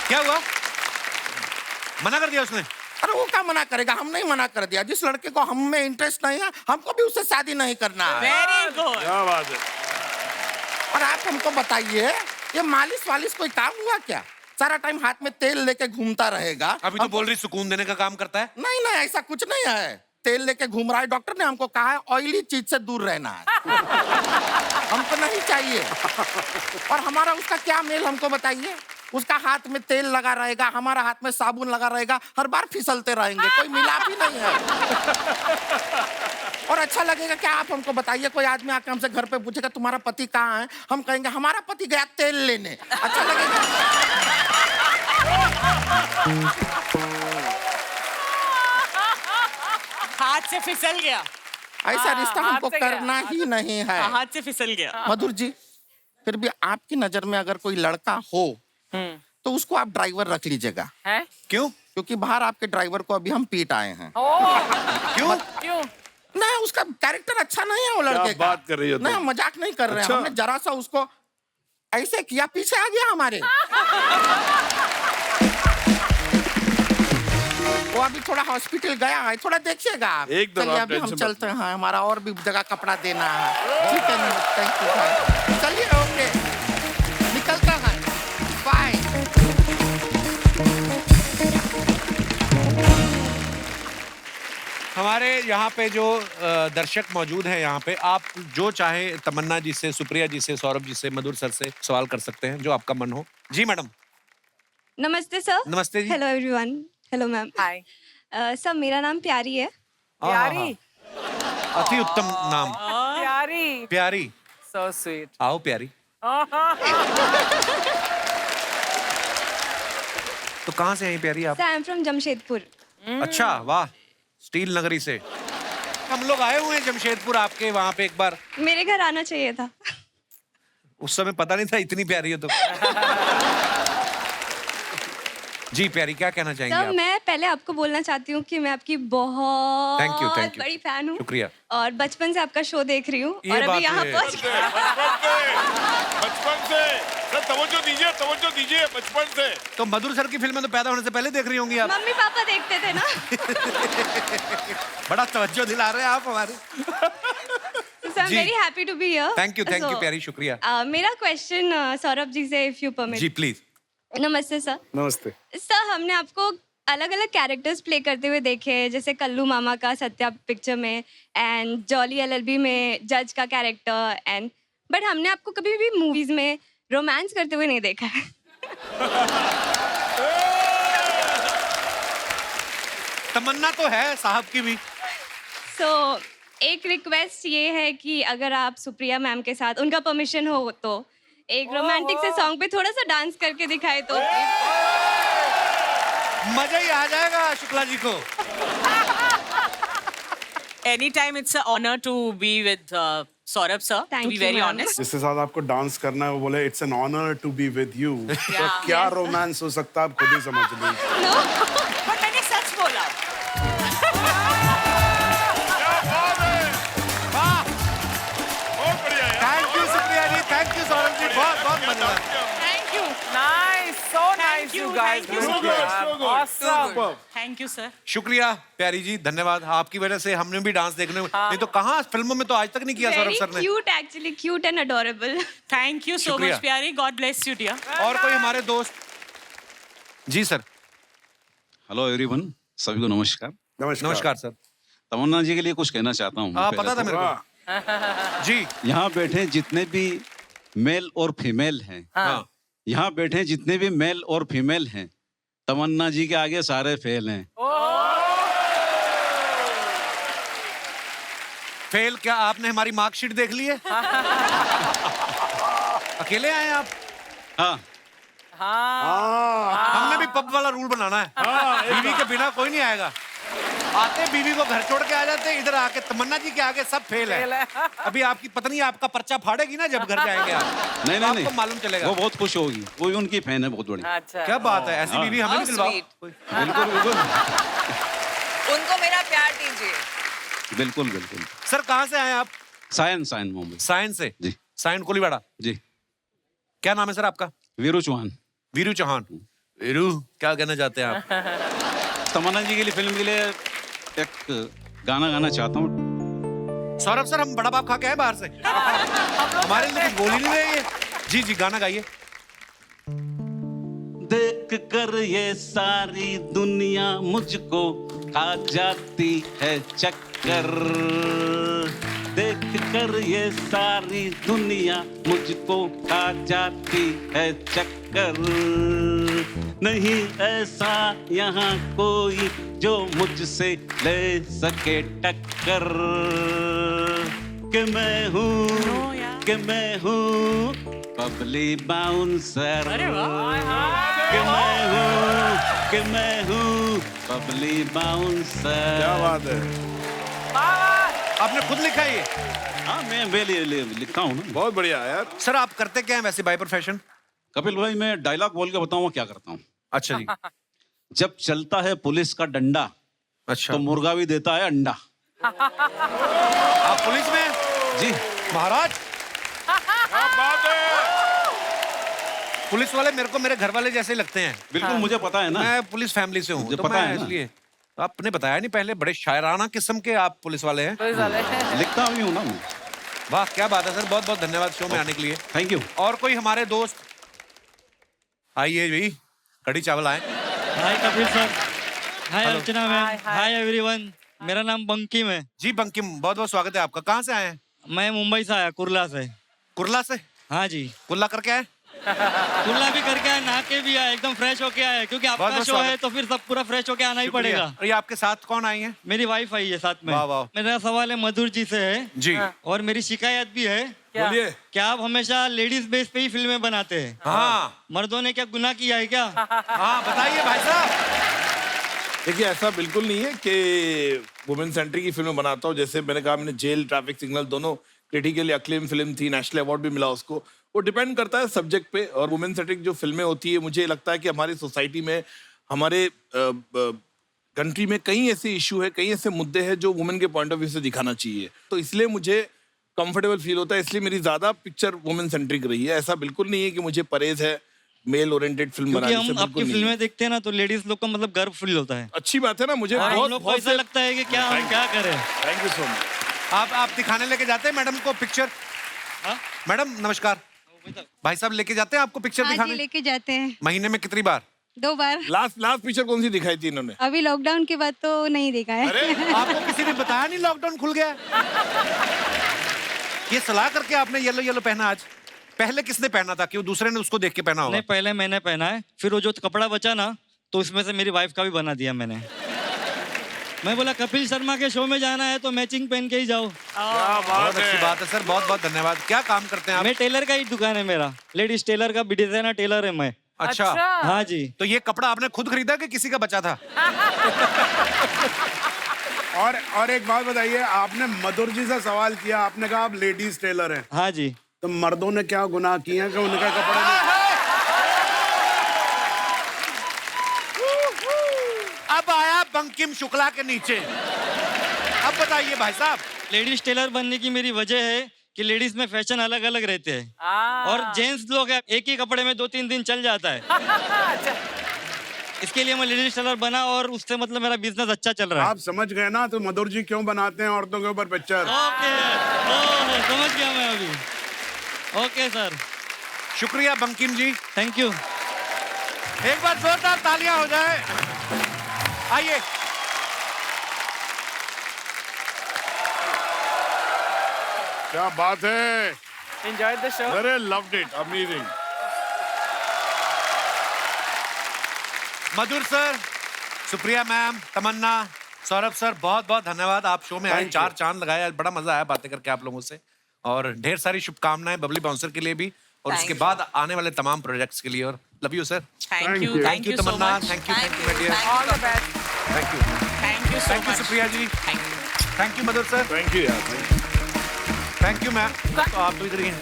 क्या हुआ? मना कर दिया उसने? अरे वो क्या मना करेगा, हम नहीं मना कर दिया। जिस लड़के को हम में इंटरेस्ट नहीं है, हमको भी उससे शादी नहीं करना है। Very good. क्या बात है। और आप हमको बताइए, ये मालिश वालिश कोई काम हुआ क्या? सारा टाइम हाथ में तेल लेके घूमता रहेगा। अभी तो बोल रही सुकून देने का काम करता है। नहीं नहीं, ऐसा कुछ नहीं है। तेल लेके घूम रहा है, डॉक्टर ने हमको कहा है ऑयली चीज से दूर रहना है। हमको नहीं चाहिए। और हमारा उसका क्या मेल, हमको बताइए। उसका हाथ में तेल लगा रहेगा, हमारा हाथ में साबुन लगा रहेगा, हर बार फिसलते रहेंगे, कोई मिलाप ही नहीं है। और अच्छा लगेगा क्या? आप हमको बताइए, कोई आदमी आके हमसे घर पे पूछेगा तुम्हारा पति कहाँ है, हम कहेंगे हमारा पति गया तेल लेने, अच्छा लगेगा? हाथ से फिसल गया। ऐसा रिश्ता हमको करना ही नहीं है। हाथ से फिसल गया। मधुर जी, फिर भी आपकी नजर में अगर कोई लड़का हो तो उसको आप ड्राइवर रख लीजिएगा। क्यों? क्योंकि बाहर आपके ड्राइवर को अभी हम पीट आए हैं। क्यों? नहीं, उसका कैरेक्टर अच्छा नहीं है वो लड़के का। बात कर रही हो तुम? नहीं, हम मजाक नहीं कर रहे हैं। हमने जरा सा उसको ऐसे किया, पीछे आ गया हमारे। वो अभी थोड़ा हॉस्पिटल गया है, थोड़ा देखिएगा आप। एकदम, चलिए आप अभी हम टेंशन चलते हैं, हमारा और भी जगह कपड़ा देना है। ठीक है, थैंक यू भाई। चलिए, ओके, निकलता है, बाय। हमारे यहाँ पे जो दर्शक मौजूद हैं, यहाँ पे आप जो चाहे तमन्ना जी से, सुप्रिया जी से, सौरभ जी से, मधुर सर से सवाल कर सकते हैं, जो आपका मन हो। जी मैडम। नमस्ते सर। नमस्ते जी। Hello everyone. Hello ma'am. Hi. Sir, मेरा नाम प्यारी है। प्यारी, अति उत्तम नाम। प्यारी। प्यारी, सो स्वीट। आओ प्यारी। तो कहाँ से हैं प्यारी आप? Sir, I am from Jamshedpur. अच्छा, वाह, स्टील नगरी से। हम लोग आए हुए हैं जमशेदपुर आपके वहाँ पे एक बार। मेरे घर आना चाहिए था। उस समय पता नहीं था इतनी प्यारी हो तुम। जी प्यारी, क्या कहना चाहेंगे सर, आप? मैं पहले आपको बोलना चाहती हूँ कि मैं आपकी बहुत Thank you. बड़ी फैन हूँ। शुक्रिया। और बचपन से आपका शो देख रही हूँ, ये और अभी बात यहाँ है। पहुँच बचपन से सर तवज्जो दीजिए बचपन से। तो मधुर सर की फिल्में तो पैदा होने से पहले देख रही होंगी आप। मम्मी पापा देखते थे ना। बड़ा तवज्जो दिला रहे हैं आप हमारे। So I'm very happy to be here. Thank you So, प्यारी, शुक्रिया। मेरा क्वेश्चन सौरभ जी से, if you permit. जी प्लीज। नमस्ते सर। नमस्ते। सर, हमने आपको अलग अलग कैरेक्टर्स प्ले करते हुए देखे हैं, जैसे कल्लू मामा का सत्या पिक्चर में एंड जॉली एलएलबी में जज का कैरेक्टर एंड, बट हमने आपको कभी भी मूवीज में रोमांस करते हुए नहीं देखा है। तमन्ना तो है साहब की भी। सो एक रिक्वेस्ट ये है कि अगर आप सुप्रिया मैम के साथ, उनका परमिशन हो तो, एक रोमांटिक से सॉन्ग पे थोड़ा सा डांस करके दिखाए तो। मजा ही आ जाएगा शुक्ला जी को। Anytime it's an honor to be with Saurabh sir. Thank to be you, very ma'am. honest. जिसके साथ आपको डांस करना है वो बोले it's an honour to be with you. तो क्या रोमांस हो सकता है आप खुद ही समझ लीजिए। पर मैंने सच बोला। Thank you Supriya ji, thank you Saurabh ji, बहुत बहुत मजा आया। Thank you. Nice, so nice, you guys. Thank you so Good much. job. Awesome. Thank you sir. शुक्रिया प्यारी जी, धन्यवाद। आपकी वजह से हमने भी डांस देखने, नहीं तो कहाँ फिल्मों में तो आज तक नहीं किया सौरभ Very सर ने। cute actually, cute and adorable. Thank you so शुक्रिया। much प्यारी. God bless you dear. और कोई हमारे दोस्त? जी सर। हेलो एवरीवन, सभी को नमस्कार। नमस्कार सर। तमन्ना जी के लिए कुछ कहना चाहता हूँ। हाँ पहले पता था तो। मेरे को। जी यहाँ बैठे जितने भी मेल और फीमेल हैं, हाँ। यहाँ बैठे जितने भी मेल और फीमेल हैं, तमन्ना जी के आगे सारे फेल हैं। फेल क्या? आपने हमारी मार्कशीट देख ली है? अकेले आए हैं आप? हाँ। हमने भी पब वाला रूल बनाना है। बीवी के बिना कोई नहीं आएगा। आते बीवी को घर छोड़ के आ जाते, इधर आके तमन्ना जी के आगे सब फेल है। अभी आपकी पत्नी आपका पर्चा फाड़ेगी ना जब घर जाएंगे आप। नहीं तो नहीं आपको मालूम चलेगा। वो बहुत खुश होगी, वो भी उनकी फैन है बहुत बड़ी। अच्छा। क्या बात है, ऐसी बीवी हमें भी दिलवाओ। बिल्कुल बिल्कुल उनको मेरा प्यार दीजिए। बिल्कुल बिल्कुल। सर कहाँ से आए आप? सायन सायन मुंबई सायन से? जी। सायन कोलीवाड़ा। जी। क्या नाम है सर आपका? वीरू चौहान। वीरू चौहान। वीरू क्या कहना चाहते हैं आप? तमन्ना जी के लिए, फिल्म के लिए एक गाना गाना चाहता हूँ। सौरभ सर, हम बड़ा बाप खा के आए बाहर से। हमारे लिए कुछ बोल ही नहीं रहे ये। जी जी गाना गाइए। देख कर ये सारी दुनिया मुझको खा जाती है चक्कर, देख कर ये सारी दुनिया मुझको खा जाती है चक्कर, नहीं ऐसा यहाँ कोई जो मुझसे ले सके टक्कर, कि मैं हूँ बबली बाउंसर, कि मैं हूँ बबली बाउंसर। क्या बात है। आपने खुद लिखा है ये? हाँ मैं लिखता हूँ ना। बहुत बढ़िया यार। सर आप करते क्या हैं वैसे बाय प्रोफेशन? कपिल भाई, मैं डायलॉग बोल के बताऊँ क्या करता हूँ। अच्छा जी। जब चलता है पुलिस का डंडा, अच्छा तो मुर्गा भी देता है अंडा। आप पुलिस में? जी महाराज। क्या बात है। पुलिस वाले मेरे को मेरे घर वाले जैसे लगते हैं। बिल्कुल मुझे पता है ना, मैं पुलिस फैमिली से हूँ मुझे तो पता मैं है ना। इसलिए। आपने बताया नहीं पहले, बड़े शायराना किस्म के आप पुलिस वाले हैं। लिखता भी हूँ ना मैं। वाह क्या बात है सर, बहुत बहुत धन्यवाद शो में आने के लिए। Thank you. और कोई हमारे दोस्त? आइए भाई, कड़ी चावल आए। हाय कपिल सर, हाय अर्चना मैम, हाय एवरीवन। मेरा नाम बंकिम है। जी बंकिम, बहुत बहुत स्वागत है आपका। कहाँ से आए हैं? मैं मुंबई से आया, कुर्ला से। कुर्ला से? हाँ जी। कुल्ला करके आए? कुर्ला भी करके आया, नहा के भी आया, एकदम फ्रेश होके आया, क्योंकि आपका बहुत-बहुत शो है स्वागत। तो फिर सब पूरा फ्रेश होके आना ही शुक्रिया। पड़ेगा। और ये आपके साथ कौन आई हैं? मेरी वाइफ आई है साथ में। वाह, वाह। मेरा सवाल है मधुर जी से है जी। और मेरी शिकायत भी है। बोलिए। क्या आप हमेशा लेडीज बेस पे ही फिल्में बनाते हैं? हाँ। मर्दों ने क्या गुनाह किया है क्या? हाँ बताइए भाई साहब। देखिए ऐसा बिल्कुल नहीं है कि वुमेन सेंट्रिक की फिल्म बनाता हूँ। जैसे मैंने कहा, मैंने जेल, ट्रैफिक सिग्नल दोनों क्रिटिकली अक्लेम फिल्म थी, नेशनल अवार्ड भी मिला उसको। वो डिपेंड करता है सब्जेक्ट पे। और वुमेन सेंट्रिक जो फिल्में होती है, मुझे लगता है कि हमारी सोसाइटी में, हमारे कंट्री में कई ऐसे इशू है, कई ऐसे मुद्दे हैं जो वुमेन के पॉइंट ऑफ व्यू से दिखाना चाहिए। तो इसलिए मुझे कंफर्टेबल फील होता है, इसलिए मेरी ज्यादा पिक्चर वुमेन सेंट्रिक रही है। ऐसा बिल्कुल नहीं है कि मुझे परहेज है मेल ओरिएंटेड फिल्म क्योंकि बनाने से, हम आपकी बिल्कुल नहीं फिल्में है। देखते हैं ना तो लेडीज लोग का मतलब गर्व फील होता है। अच्छी बात है ना, मुझे और हम बहुत लोग को बहुत ऐसा से- लगता है कि क्या हम क्या करें। Thank you so much. आप दिखाने लेके जाते हैं मैडम को पिक्चर? मैडम नमस्कार, भाई साहब लेके जाते हैं आपको पिक्चर हाँ जी, दिखाने? लेके जाते हैं महीने में कितनी बार? 2 बार। लास्ट पिक्चर कौन सी दिखाई थी इन्होंने? अभी लॉकडाउन के बाद तो नहीं देखा है। आपको किसी ने बताया नहीं लॉकडाउन खुल गया? ये सलाह करके आपने येलो येलो पहना आज? पहले किसने पहना था? क्यों दूसरे ने उसको देख के पहना होगा? नहीं, पहले मैंने पहना है, फिर वो जो कपड़ा बचा ना तो उसमें से मेरी वाइफ का भी बना दिया मैंने। मैं बोला कपिल शर्मा के शो में जाना है तो मैचिंग पहन के ही जाओ। बहुत अच्छी बात है सर, बहुत बहुत धन्यवाद। क्या काम करते हैं आप? मैं टेलर का ही दुकान है मेरा, लेडीज टेलर का, डिजाइनर टेलर है मैं। अच्छा। हाँ जी। तो ये कपड़ा आपने खुद खरीदा कि किसी का बचा था? और एक बात बताइए, आपने मधुर जी से सवाल किया, आपने कहा आप लेडीज टेलर हैं। हाँ जी। तो मर्दों ने क्या गुनाह किए हैं कि उनका कपड़ा नहीं? अब आया बंकिम शुक्ला के नीचे। अब बताइए भाई साहब। लेडीज टेलर बनने की मेरी वजह है कि लेडीज में फैशन अलग अलग रहते हैं और जेंट्स लोग हैं, एक ही कपड़े में 2-3 दिन चल जाता है। इसके लिए मैं लेडीज टेलर बना और उससे मतलब मेरा बिजनेस अच्छा चल रहा है। आप समझ गए ना तो मधुर जी क्यों बनाते हैं औरतों के ऊपर पिक्चर? ओके, समझ गया मैं अभी। ओके सर, शुक्रिया बंकिम जी, थैंक यू। एक बार जोरदार तालियां हो जाए। आइए। क्या बात है। Enjoyed the show? अरे loved it, amazing. Madhur sir, Supriya ma'am, Tamannaah, Saurabh sir, बहुत बहुत धन्यवाद। आप शो में आए, 4 चांद लगाए, आज बड़ा मजा आया बातें करके आप लोगों से, और ढेर सारी शुभकामनाएं बबली बाउंसर के लिए भी और उसके बाद आने वाले तमाम प्रोजेक्ट्स के लिए। और love you sir. Thank you so Tamannaah, much. Thank you my dear। All the best. Thank you Thank you so thank you much. Supriya ji, Thank you. Thank you Madhur sir, thank you यार, थैंक यू मैम। तो आप तो इधर ही हैं।